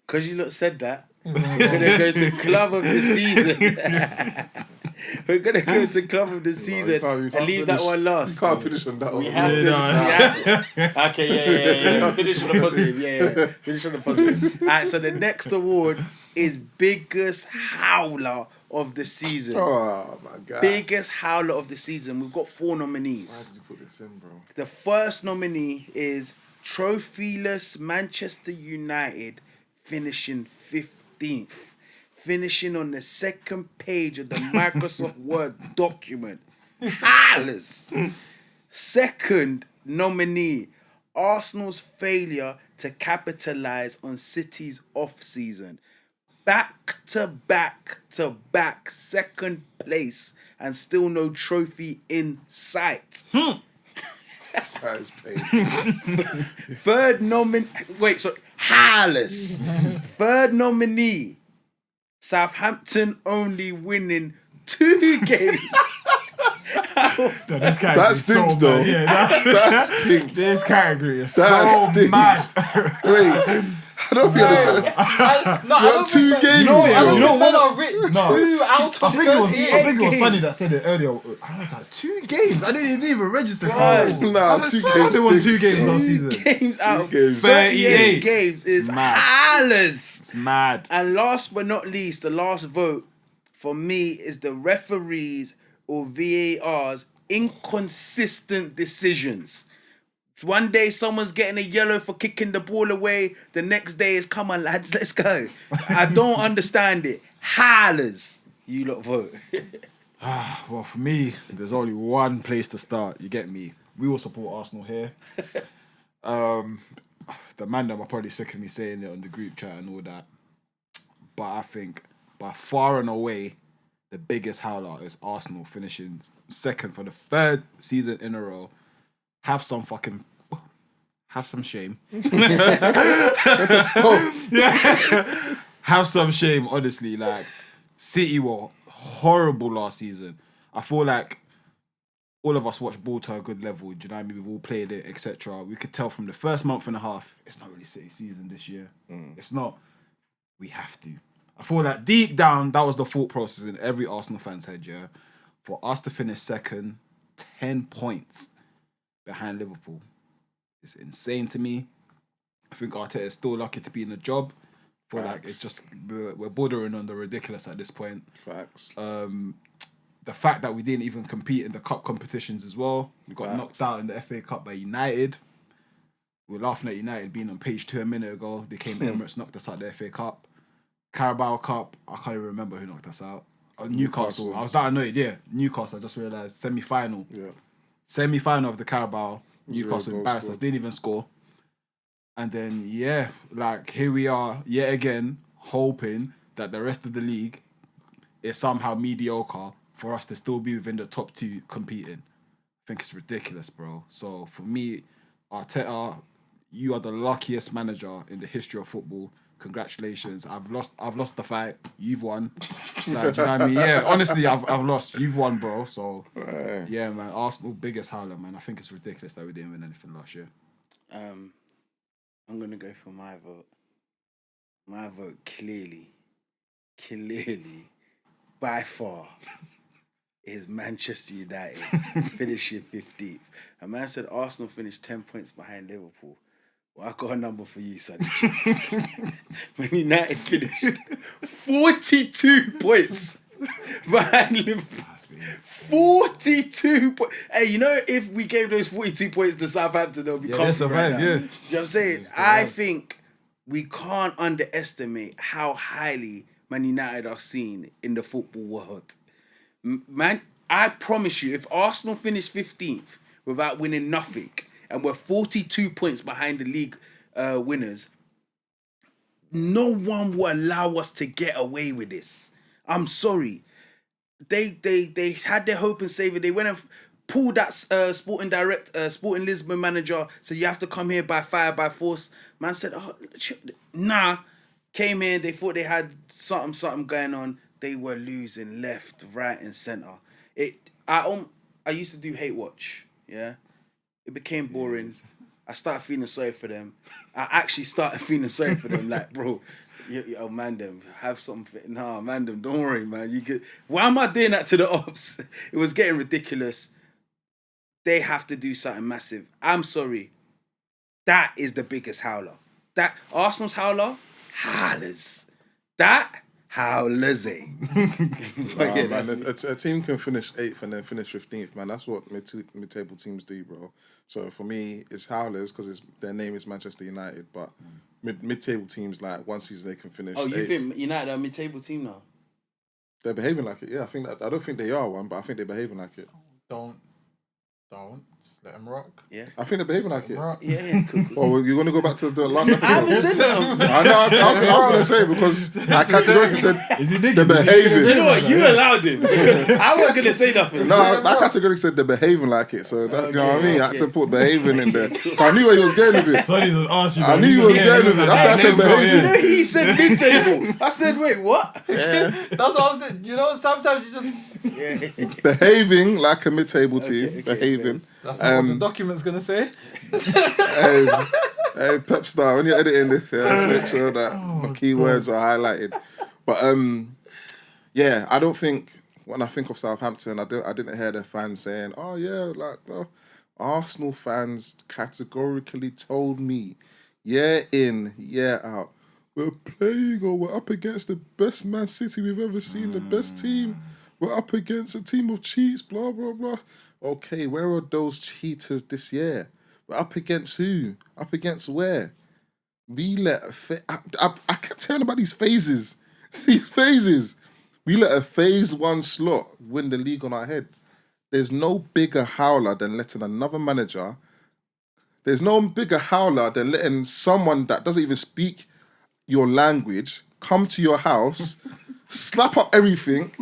Because you lot said that, we're going to go to club of the season. We're going to go to club of the season you can't and leave that finish- one last. You can't finish on that one. We have to. We have to. Okay, yeah. Finish on the positive. Yeah. Finish on the positive. All right, so the next award is biggest howler of the season. Oh my god! Biggest howler of the season. We've got 4 Why nominees. did you put this in, bro? The first nominee is trophyless Manchester United, finishing 15th. Finishing on the second page of the Microsoft Word document. Howlers. Second nominee, Arsenal's failure to capitalise on City's off-season. Back to back, second place, and still no trophy in sight. That is pain. Third nominee, Howlers. Third nominee, Southampton only winning 2 games. No, this category That is stinks, so though. mad. Yeah, That stinks. this category is That so stinks. mad. Wait, I don't think understand. I don't What, 2 think games, No, I bro? don't You know think men what? are written 2 out I of think it was 38. Sonny that said it earlier. I was like, 2 games? I didn't even register. Guys, I nah, was 2 like, games They won 2 stinks. games last 2 season. games out of games. 38 38 games is Mad. howlers. It's mad. And last but not least, the last vote for me is the referees or VAR's inconsistent decisions. One day someone's getting a yellow for kicking the ball away. The next day is, come on lads, let's go. I don't understand it. Howlers. You lot vote. Well, for me, there's only one place to start. You get me? We all support Arsenal here. The man them are probably sick of me saying it on the group chat and all that. But I think by far and away, the biggest howler is Arsenal finishing second for the 3rd season in a row. Have some shame. Have some shame, honestly. Like, City were horrible last season. I feel like all of us watched ball to a good level. Do you know what I mean? We've all played it, etc. We could tell from the first month and a half, it's not really City season this year. It's not. We have to. I feel like deep down, that was the thought process in every Arsenal fan's head, yeah? For us to finish second, 10 points behind Liverpool. It's insane to me. I think Arteta is still lucky to be in the job. I feel like it's just, we're bordering on the ridiculous at this point. Facts. The fact that we didn't even compete in the cup competitions as well. We got knocked out in the FA Cup by United. We were laughing at United being on page 2 a minute ago. They came Emirates, knocked us out the FA Cup. Carabao Cup, I can't even remember who knocked us out. Newcastle. I was that annoyed, yeah. Newcastle, I just realised. Semi-final. Yeah. Semi-final of the Carabao. Zero Newcastle goals embarrassed us. scored. Didn't even score. And then, yeah, like, here we are, yet again, hoping that the rest of the league is somehow mediocre for us to still be within the top 2 competing. I think it's ridiculous, bro. So, for me, Arteta, you are the luckiest manager in the history of football. Congratulations. I've lost the fight. You've won. Like, do you know what I mean? Yeah, honestly, I've lost. You've won, bro. So yeah, man. Arsenal biggest howler, man. I think it's ridiculous that we didn't win anything last year. I'm gonna go for my vote. My vote clearly, by far, is Manchester United finishing 15th. A man said Arsenal finished 10 points behind Liverpool. Well, I got a number for you, Sonny. Man United finished 42 points behind Liverpool. 42 points. Hey, you know, if we gave those 42 points to Southampton, they'll be comfortable right now. Yeah. Do you know what I'm saying? I think we can't underestimate how highly Man United are seen in the football world. Man, I promise you, if Arsenal finish 15th without winning nothing, and we're 42 points behind the league winners, no one will allow us to get away with this. I'm sorry. They had their hope and save it. They went and pulled that Sporting Lisbon manager, so you have to come here by fire, by force. Man said, nah. Came here, they thought they had something going on. They were losing left, right, and centre. I used to do hate watch, yeah? It became boring. I started feeling sorry for them. I actually started feeling sorry for them. Like, bro, yo, man, them have something. Nah, man, them, don't worry, man. You could. Why am I doing that to the ops? It was getting ridiculous. They have to do something massive. I'm sorry. That is the biggest howler. That Arsenal's howler, howlers. That howlers, eh? Man, a team can finish 8th and then finish 15th, man. That's what mid-table teams do, bro. So for me, it's howlers because their name is Manchester United. But mid-table teams, like one season they can finish. Oh, you 8th. think United are a mid-table team now? They're behaving like it. Yeah, I don't think they are one, but I think they're behaving like it. Don't. Just let them rock. Yeah. I think they're behaving like it. Yeah, cool. Oh, you want to go back to the last episode? I haven't said that. I know. I was going to say because I categorically said they're behaving. Do you know what? You allowed him. I wasn't going to say nothing. No, I categorically said they're behaving like it. So that's, you know what I mean? I had to put behaving in there. I knew where he was going with it. I knew he was going with it. That's why I said behaving. You know, he said mid-table. I said, wait, what? That's what I'm saying. You know, sometimes you just. Behaving like a mid-table team. Behaving. That's not what the document's gonna say. Hey, Pep Star, when you're editing this, let's make sure that my keywords are highlighted. But yeah, I don't think when I think of Southampton, I didn't hear their fans saying, "Oh yeah, like Arsenal fans categorically told me, year in, year out, we're playing or we're up against the best Man City we've ever seen, the best team. We're up against a team of cheats, blah, blah, blah." Okay, where are those cheaters this year? We're up against who? Up against where? I kept hearing about these phases. These phases. We let a phase 1 slot win the league on our head. There's no bigger howler than letting another manager. There's no bigger howler than letting someone that doesn't even speak your language come to your house, slap up everything,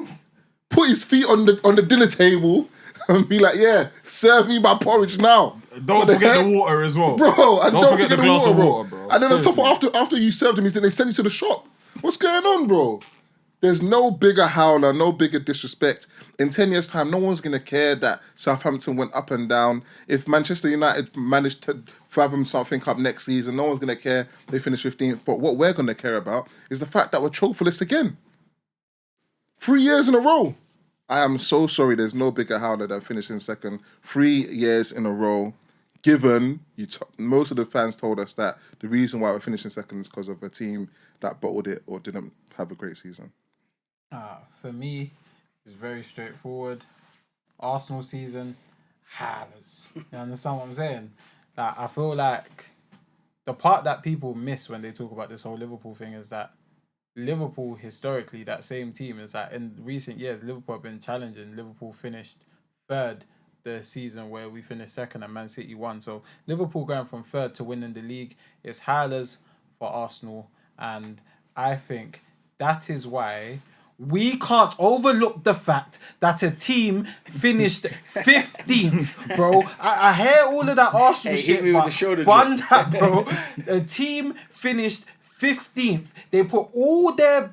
put his feet on the dinner table, and be like, "Yeah, serve me my porridge now." Don't forget the water as well, bro. And don't forget the glass water, of bro. water, bro. And then Seriously. on top of after you served him, they send you to the shop. What's going on, bro? There's no bigger howler, no bigger disrespect. In 10 years' time, no one's going to care that Southampton went up and down. If Manchester United managed to fathom something up next season, no one's going to care they finished 15th. But what we're going to care about is the fact that we're trophyless again. 3 years in a row. I am so sorry there's no bigger howler than finishing second 3 years in a row. Given most of the fans told us that the reason why we're finishing second is because of a team that bottled it or didn't have a great season. For me, it's very straightforward. Arsenal season, howlers. You understand what I'm saying? Like, I feel like the part that people miss when they talk about this whole Liverpool thing is that Liverpool, historically, that same team, is that in recent years, Liverpool have been challenging. Liverpool finished third the season where we finished second and Man City won. So Liverpool going from third to winning the league is howlers for Arsenal. And I think that is why we can't overlook the fact that a team finished 15th, bro. I hear all of that Arsenal Hey, hit shit, me with but the shoulder bun drip. that, bro. A team finished 15th. They put all their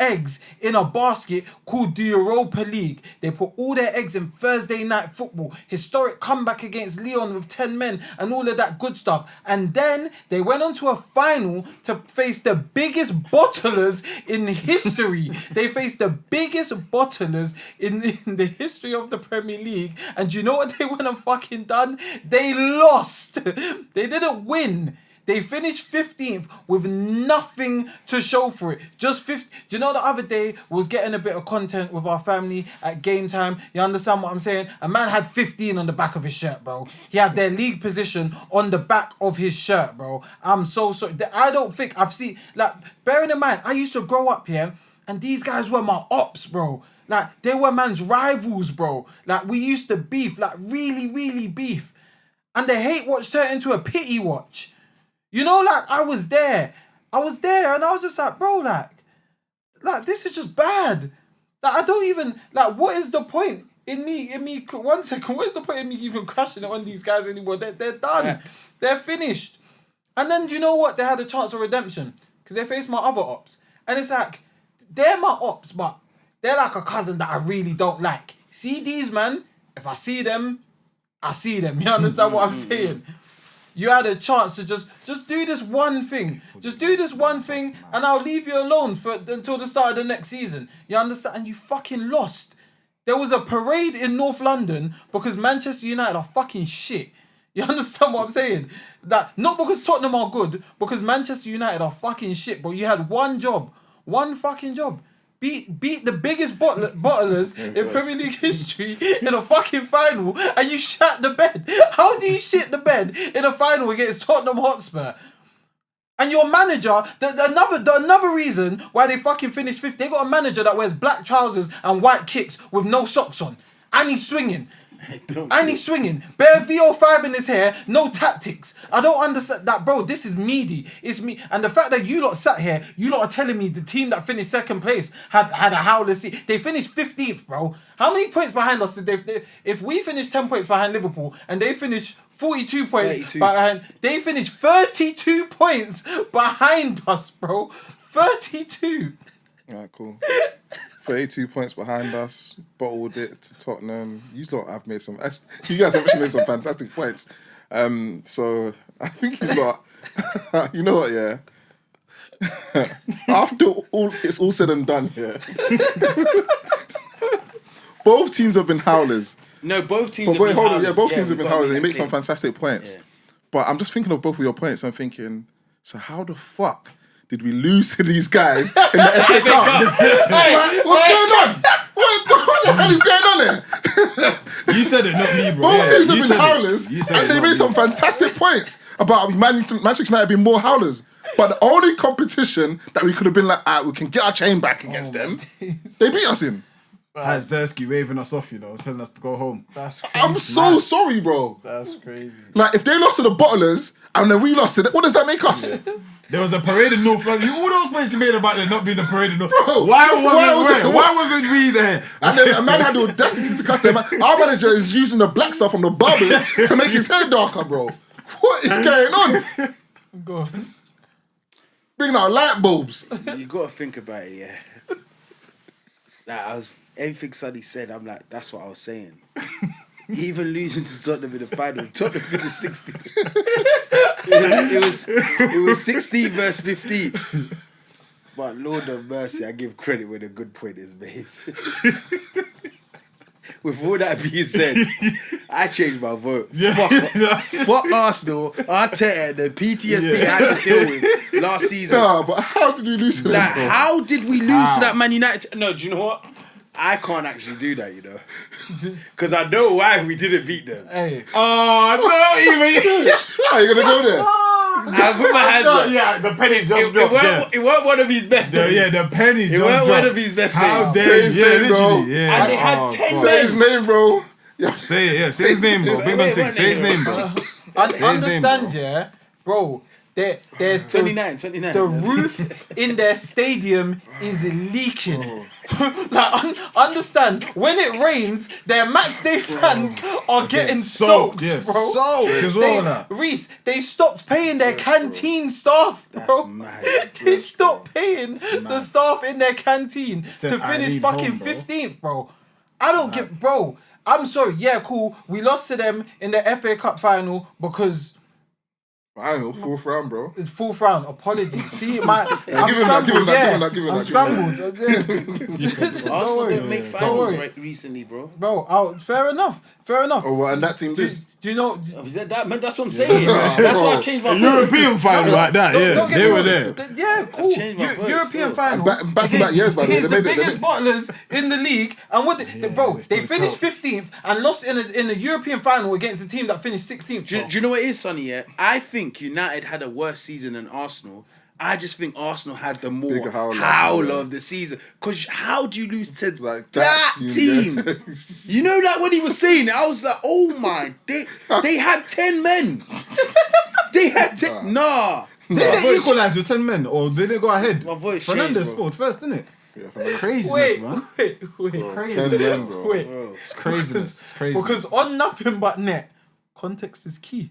eggs in a basket called the Europa League. They put all their eggs in Thursday night football. Historic comeback against Lyon with 10 men and all of that good stuff. And then they went on to a final to face the biggest bottlers in history. They faced the biggest bottlers in the history of the Premier League. And you know what they went and fucking done? They lost. They didn't win. They finished 15th with nothing to show for it. Just 50. Do you know the other day was getting a bit of content with our family at game time? You understand what I'm saying? A man had 15 on the back of his shirt, bro. He had their league position on the back of his shirt, bro. I'm so sorry. I don't think I've seen, like, bearing in mind, I used to grow up here and these guys were my ops, bro. Like, they were man's rivals, bro. Like, we used to beef, like, really, really beef. And the hate watch turned into a pity watch. You know, like, I was there and I was just like, bro, like this is just bad. Like, I don't even, like, what is the point in me, 1 second, what is the point in me even crashing it on these guys anymore? They're done. Facts. They're finished. And then, do you know what? They had a chance of redemption because they faced my other ops. And it's like, they're my ops, but they're like a cousin that I really don't like. See these, man, if I see them, I see them. You understand what I'm saying? You had a chance to just do this one thing. Just do this one thing and I'll leave you alone until the start of the next season. You understand? And you fucking lost. There was a parade in North London because Manchester United are fucking shit. You understand what I'm saying? That not because Tottenham are good, because Manchester United are fucking shit, but you had one job. One fucking job. Beat the biggest bottlers in Premier League history in a fucking final and you shat the bed. How do you shit the bed in a final against Tottenham Hotspur? And your manager, another reason why they fucking finished fifth, they got a manager that wears black trousers and white kicks with no socks on. And he's swinging. Bare VO5 in his hair, no tactics. I don't understand that, bro. This is meaty. It's me. And the fact that you lot sat here, you lot are telling me the team that finished second place had a howler seat. They finished 15th, bro. How many points behind us did they? If we finished 10 points behind Liverpool and they finished 42 points 32. behind, they finished 32 points behind us, bro. 32. Alright, cool. 32 points behind us, bottled it to Tottenham. You guys have actually made some fantastic points. So I think he's got. You know what? Yeah. After it's all said and done here, both teams have been howlers. No, both teams. But have wait, been hold on. howlers. Yeah, both teams have we've been got to howlers. They make make that some clear. fantastic points. Yeah. But I'm just thinking of both of your points. I'm thinking, so how the fuck did we lose to these guys in the FA Cup? Like, what's going on? What the hell is going on here? You said it, not me, bro. Both teams have you been said it. howlers, You said and it, they not made me. some fantastic points about Manchester United being more howlers. But the only competition that we could have been like, we can get our chain back against them, they beat us in. Had Zersky waving us off, telling us to go home. That's crazy. I'm so sorry, bro. That's crazy. Like, if they lost to the bottlers and then we lost to them, what does that make us? There was a parade in North London. All those points you made about there not being a parade in North Bro, Why wasn't we there? And then a man had the audacity to cuss them. Our manager is using the black stuff from the barbers to make his hair darker, bro. What is going on? Go on. Bringing out light bulbs. You got to think about it, yeah. Like, everything Sonny said, I'm like, that's what I was saying. Even losing to Tottenham in the final, Tottenham finished 16. It was 16 versus 15. But Lord of mercy, I give credit when a good point is made. With all that being said, I changed my vote. Fuck Arsenal, Arteta, the PTSD I had to deal with last season. Nah, but how did we lose to them? Like, bro? how did we lose to that Man United? No, do you know what? I can't actually do that, because I know why we didn't beat them. Hey. Oh, no, even. Are you gonna go there? I put my hands up. Yeah, the penny just It weren't one of his best days. Yeah, the penny It just weren't one dropped. of his best How days. Say dare his you? name, bro. Literally, yeah. And they had 10 God. Say his name, bro. Yeah. Say it, yeah. Say his name, bro. Big man thing. Say his name, bro. Understand, yeah, bro. They're 29. The roof in their stadium is leaking. Understand, when it rains, their match day fans are getting soaked, yeah, bro. soaked as well. That. Reese, they stopped paying their canteen staff, bro. mad. They stopped paying the staff in their canteen said, to "I finish need fucking home, bro." 15th, bro. I don't get, bro. I'm sorry. Yeah, cool. We lost to them in the FA Cup final because Final, 4th round, bro. it's fourth round. Apologies. See, I'm give him scrambled. that, give him I'm that. scrambled. Arsenal worry. didn't make Don't finals worry. right recently, bro. Bro, fair enough. Oh, well, and that team Do, did. do you know? That's what I'm saying. That's why I changed my vote. European final like that, Don't yeah, get they me were wrong. there. Yeah, cool. changed my vote European still. final. And back-to-back years, by the way, Against they the made it- biggest bottlers in the league, and what? Bro, they they still finished count. 15th and lost in the European final against the team that finished 16th. Do you know what it is, Sonny? Yeah, I think United had a worse season than Arsenal. I just think Arsenal had the more Bigger howler, howler yeah. of the season. Because how do you lose to Like that that team? team, yeah. You know that when he was saying it, I was like, oh my, they had 10 men. They had 10. Nah. Did they equalise with 10 men or did they go ahead? My voice Fernandes changed, bro. scored first, didn't it? Yeah, Craziness, Wait, man. wait. Crazy. 10 men, bro. Wait. Bro. It's craziness. It's crazy. Because on nothing but net, context is key.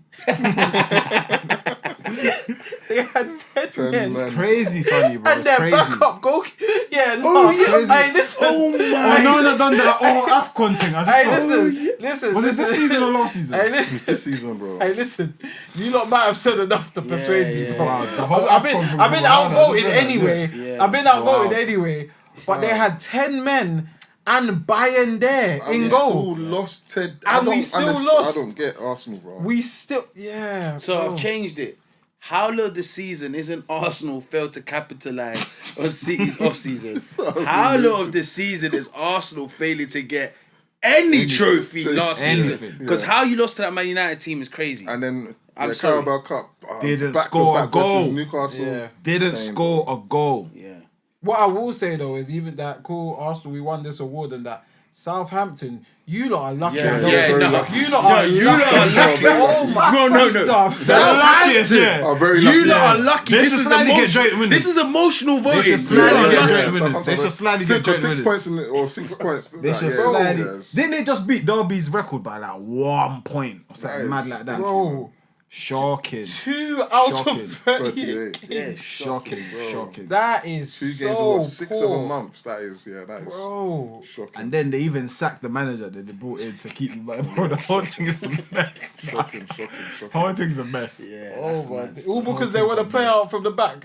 They had 10 10 men. men. crazy, Sonny, bro. And It's their crazy. backup goal. Yeah, no. Oh, yeah. Crazy. Hey, listen. Oh Oh, my. no one had done that. AFCON thing. I just Hey, thought- listen. Was it this season or last season? Hey, listen. This season, bro. Hey, listen. You lot might have said enough to persuade me, yeah. bro. Wow, the whole I've AFCON been from outvoted Ghana, anyway. yeah. I've been outvoted Wow. anyway. But they had 10 men and Bayern there And in we goal. Still lost Ted. And we still lost. I don't get Arsenal, bro. We still, yeah. So bro. I've changed it. Howler of the season isn't Arsenal failed to capitalise on City's off-season. Howler of the season is Arsenal failing to get any trophy last season. Anything. Because how you lost to that Man United team is crazy. And then I'm the sorry. Carabao Cup. Didn't back score to a back versus goal. Newcastle. Yeah. Didn't Same, score a goal. Yeah. What I will say though is even that cool Arsenal, we won this award and that Southampton, you lot are lucky. Yeah, I know. yeah, very no. lucky. You lot No, are you lucky. lot are lucky. Oh my No. God. Luckiest, yeah. Are very lucky. You lot are lucky. They This should is slightly get emotional. joint winners. This is emotional voting. should You slightly lot are get lucky. joint winners. They should slightly get joint 6 winners. points in it, or 6 points. They should yeah, slightly. yes. Didn't they just beat Derby's record by like 1 point or something Nice. mad like that? Bro, Shocking. 2 out Shocking. of 38. 38. Yeah, Shocking. Shocking. That is 2 games so in what, 6, 7 poor. months. That is Bro. shocking. And then they even sacked the manager that they brought in to keep him. Bro, the whole thing is a mess. Shocking. The whole thing's a mess. Yeah, Oh that's my. mad. All because they want to play out from the back.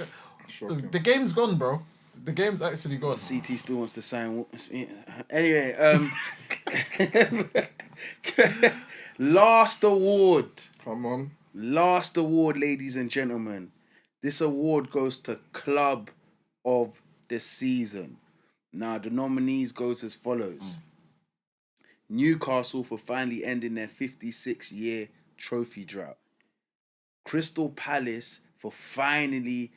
Shocking. The game's gone, bro. The game's actually gone. CT still wants to sign. Anyway, last award. Come on. Last award, ladies and gentlemen. This award goes to Club of the Season. Now, the nominees goes as follows. Newcastle for finally ending their 56-year trophy drought. Crystal Palace for finally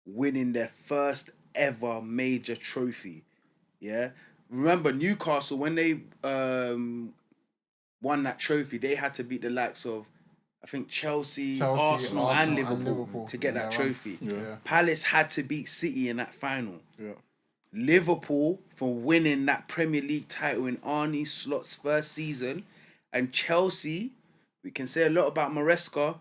winning their first ever major trophy. Yeah? Remember, Newcastle, when they won that trophy, they had to beat the likes of, I think, Chelsea, Arsenal and Liverpool to get that trophy. Yeah. Palace had to beat City in that final. Yeah. Liverpool for winning that Premier League title in Arne Slot's first season. And Chelsea, we can say a lot about Maresca.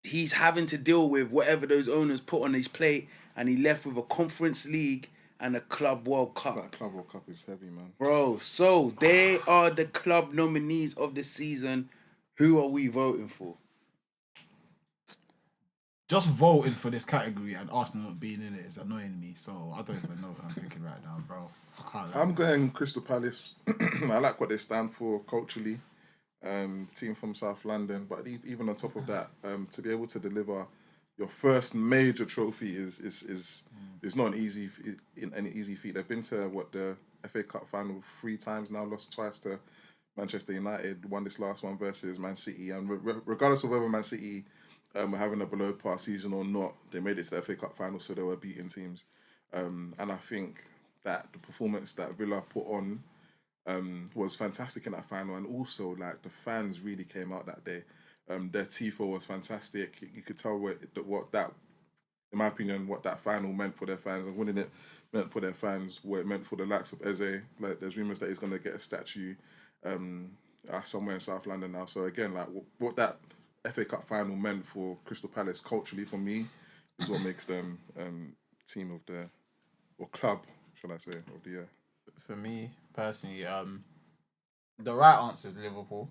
He's having to deal with whatever those owners put on his plate, and he left with a Conference League and a Club World Cup. That Club World Cup is heavy, man. Bro, so they are the club nominees of the season. Who are we voting for? Just voting for this category and Arsenal not being in it is annoying me. So I don't even know who I'm picking right now, bro. I can't. I'm going Crystal Palace. I like what they stand for culturally. Team from South London, but even on top of that, to be able to deliver your first major trophy is not an easy feat. They've been to the FA Cup final 3 times now, lost twice to Manchester United, won this last one versus Man City, and regardless of whether Man City were having a below par season or not, they made it to the FA Cup final, so they were beating teams. And I think that the performance that Villa put on was fantastic in that final, and also like the fans really came out that day. Their tifo was fantastic. You could tell what that, in my opinion, what that final meant for their fans, and winning it meant for their fans, what it meant for the likes of Eze. Like, there's rumours that he's going to get a statue somewhere in South London now. So again, like what that FA Cup final meant for Crystal Palace culturally for me is what makes them team of the, or club, should I say, of the year. For me personally, the right answer is Liverpool.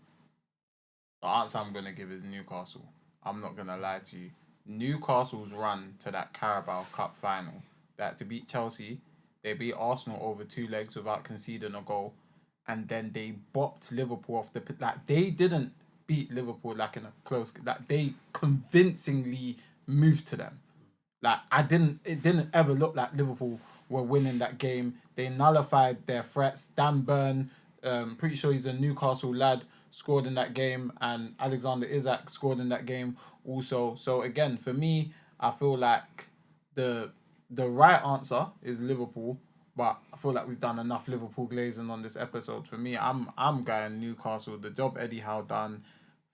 The answer I'm gonna give is Newcastle. I'm not gonna lie to you. Newcastle's run to that Carabao Cup final, that to beat Chelsea, they beat Arsenal over 2 legs without conceding a goal, and then they bopped Liverpool off the like they didn't beat Liverpool like in a close, like they convincingly moved to them. Like it didn't ever look like Liverpool were winning that game. They nullified their threats. Dan Burn, pretty sure he's a Newcastle lad, scored in that game, and Alexander Isak scored in that game also. So again, for me, I feel like the right answer is Liverpool, but I feel like we've done enough Liverpool glazing on this episode. For me, I'm going Newcastle. The job Eddie Howe done,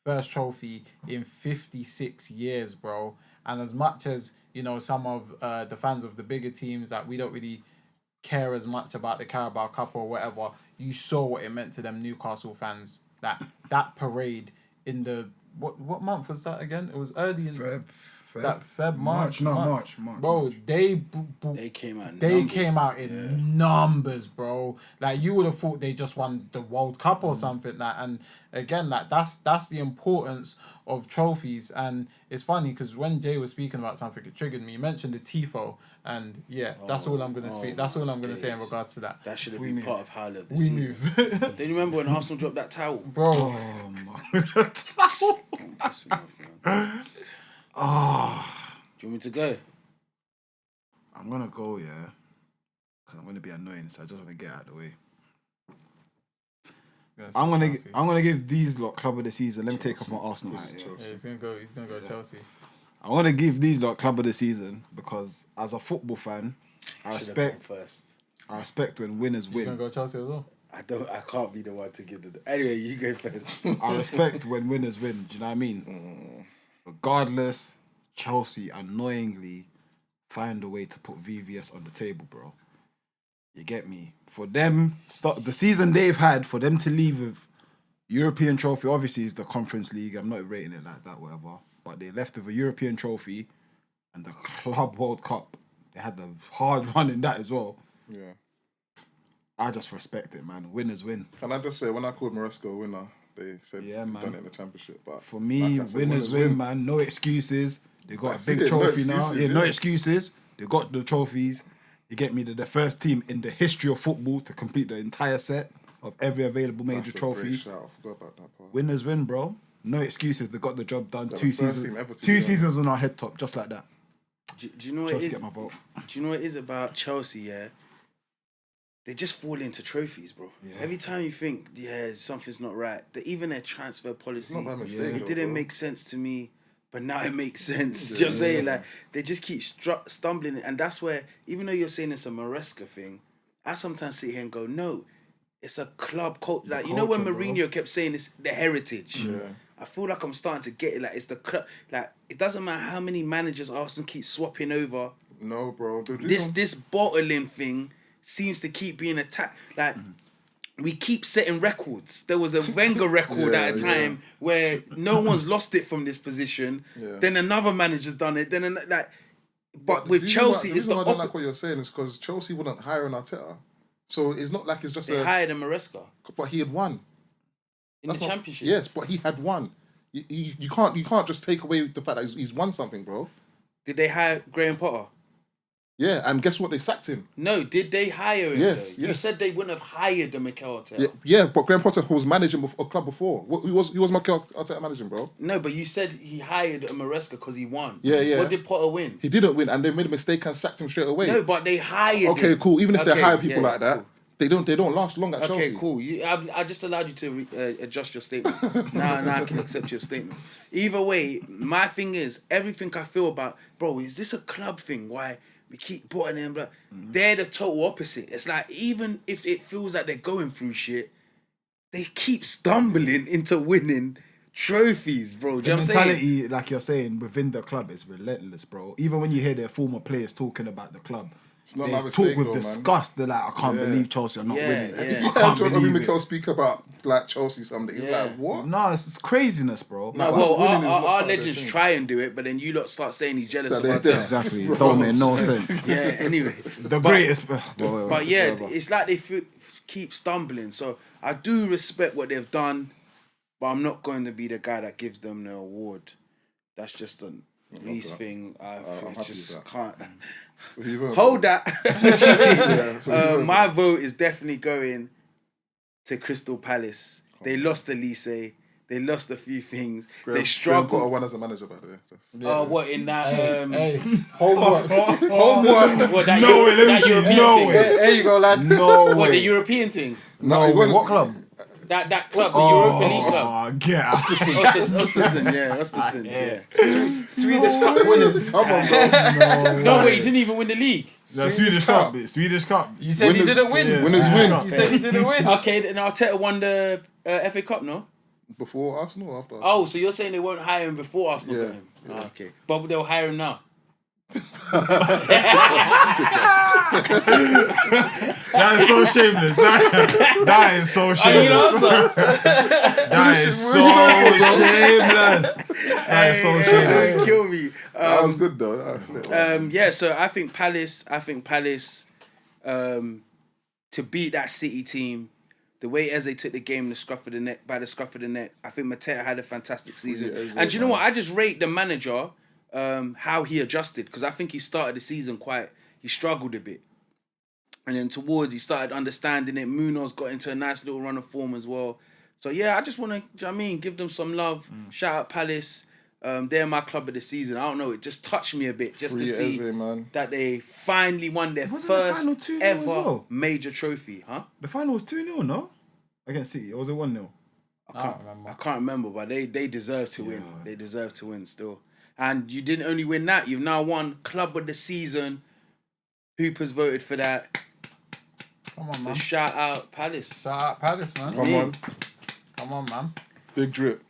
first trophy in 56 years, bro. And as much as, you know, some of the fans of the bigger teams, that we don't really care as much about the Carabao Cup or whatever, you saw what it meant to them Newcastle fans. That parade in the what month was that again? It was early in March. Bro, they came out. They came out in numbers, bro. Like, you would have thought they just won the World Cup or something. Like, and again, like that's the importance of trophies. And it's funny because when Jay was speaking about something, it triggered me. He mentioned the tifo, and that's all I'm gonna speak. That's all I'm gonna say in regards to that. That should have been part of Howler this we season. move. Do you remember when Arsenal dropped that towel? Bro. Oh my Do you want me to go? I'm gonna go, yeah. Because I'm gonna be annoying, so I just want to get out of the way. I'm gonna give these lot club of the season. Let me take off my Arsenal hat. Yeah, he's gonna go Chelsea. I want to give these lot club of the season because as a football fan, I respect when winners He's win. gonna go Chelsea as well. I can't be the one to give the. Anyway, you go first. I respect when winners win. Do you know what I mean? Regardless, Chelsea annoyingly find a way to put VVS on the table, bro. You get me? For them, the season they've had, for them to leave with European trophy, obviously it's the Conference League. I'm not rating it like that, whatever. But they left with a European trophy and the Club World Cup. They had the hard run in that as well. Yeah. I just respect it, man. Winners win. Can I just say, when I called Maresca a winner, they said Yeah, he's man. done it in the Championship. But For me, like I said, winners win, man. No excuses. They got That's a big it, no trophy now. excuses, No yeah. excuses. They got the trophies. You get me? They're the first team in the history of football to complete the entire set of every available major That's a trophy. great shout. I forgot about that part. Winners win, bro. No excuses. They got the job done. They're Two the first seasons. team ever to Two do that. seasons on our head top, just like that. Do you know what Just it is? get my vote. Do you know what it is about Chelsea? Yeah, they just fall into trophies, bro. Yeah. Every time you think, something's not right, even their transfer policy, Not by mistake, it though, didn't bro. make sense to me, but now it makes sense. Do you know what I'm saying? Like, they just keep stumbling, and that's where, even though you're saying it's a Maresca thing, I sometimes sit here and go, no, it's a club culture. Like, you know when culture, Mourinho kept saying it's the heritage. Yeah. I feel like I'm starting to get it. Like, it's the club. Like, it doesn't matter how many managers Arsenal keep swapping over. No, bro. This bottling thing seems to keep being attacked. Like, we keep setting records. There was a Wenger record Yeah, at a time where no one's lost it from this position. Yeah. Then another manager's done it. But the with reason Chelsea, why, it's the reason why I don't opposite. like what you're saying is because Chelsea wouldn't hire an Arteta. So it's not like it's just They hired a Maresca But he had won. in That's the not- championship. Yes, but he had won. You can't just take away the fact that he's won something, bro. Did they hire Graham Potter? Yeah, and guess what? They sacked him. No, did they hire him? Yes, though? You yes. said they wouldn't have hired the Mikel Arteta. Yeah, yeah, but Graham Potter was managing a club before. He was Mikel Arteta managing, bro. No, but you said he hired a Maresca because he won. Yeah, yeah. What did Potter win? He didn't win, and they made a mistake and sacked him straight away. No, but they hired Okay, him. cool. Even if they Okay, hire people yeah, like that, cool. they don't last long at Chelsea. Okay, cool. I just allowed you to adjust your statement. now I can accept your statement. Either way, my thing is, everything I feel about, bro, is this a club thing? Why we keep putting them, but they're the total opposite. It's like, even if it feels like they're going through shit, they keep stumbling into winning trophies, bro. Do you know The what I'm saying? mentality, like you're saying, within the club is relentless, bro. Even when you hear their former players talking about the club, It's not my There's mistake, talk with though, man. disgust. They're like, I can't Yeah. believe Chelsea are not Yeah, winning. yeah. If you I hear can't John Obi believe it. Mikel speak about like Chelsea something, it's Yeah. like what? No, it's craziness, bro. No, Well, winning is not our part of their legends thing. try and do it, but then you lot start saying he's jealous That of they our did. team. Exactly. It Bro. don't make no sense. Yeah, anyway. The greatest. But yeah, it's like they keep stumbling. So I do respect what they've done, but I'm not going to be the guy that gives them the award. That's just a least thing. I'm happy just with that. can't. You vote? Hold that. Yeah, so you vote My for vote is definitely going to Crystal Palace. They lost Elise. They lost a few things. Graham, They Graham struggled. Potter won as a manager, by the way. Just- Oh, what in that? Hey, homework. Homework. What that? No way, let me that see. European No thing? way. There you go, lad. No What the way. European thing? No, he Wait, won. what club? That club, the Europa League club. Oh, get out. Östersund, yeah, Östersund, yeah. Swedish Cup winners. Come on, bro. No, wait, he didn't even win the league. The Swedish Cup. Swedish Cup. You said he Winners- didn't win. yeah. Winners win. You said he didn't win. Okay, then Arteta won the FA Cup, no? Before Arsenal or after Arsenal? Oh, so you're saying they won't hire him before Arsenal Yeah, got him? yeah. Oh, okay. But they'll hire him now. That is so shameless. That is so Are you shameless. gonna answer? That is so shameless. That is so shameless. Kill me. That was good though. That was lit. Yeah, so I think Palace, to beat that City team, the way Eze took the game by the scruff of the neck, I think Mateta had a fantastic season. Eze, and do you know man. what? I just rate the manager, how he adjusted, because I think he started the season he struggled a bit. And then he started understanding it. Munoz got into a nice little run of form as well. So yeah, I just want to, you know what I mean, give them some love. Shout out Palace. They're my club of the season. I don't know, it just touched me a bit just to Free see Eze, man. that they finally won their Wasn't the first final 2-0 as ever well? major trophy, huh? The final was 2-0, no? Against City. Or was it 1-0? I can't remember, but they deserve to win. Yeah. They deserve to win still. And you didn't only win that, you've now won club of the season. Hoopers voted for that. Come on, So man. shout out Palace. Shout out Palace, man. Come on. Come on, man. Big drip.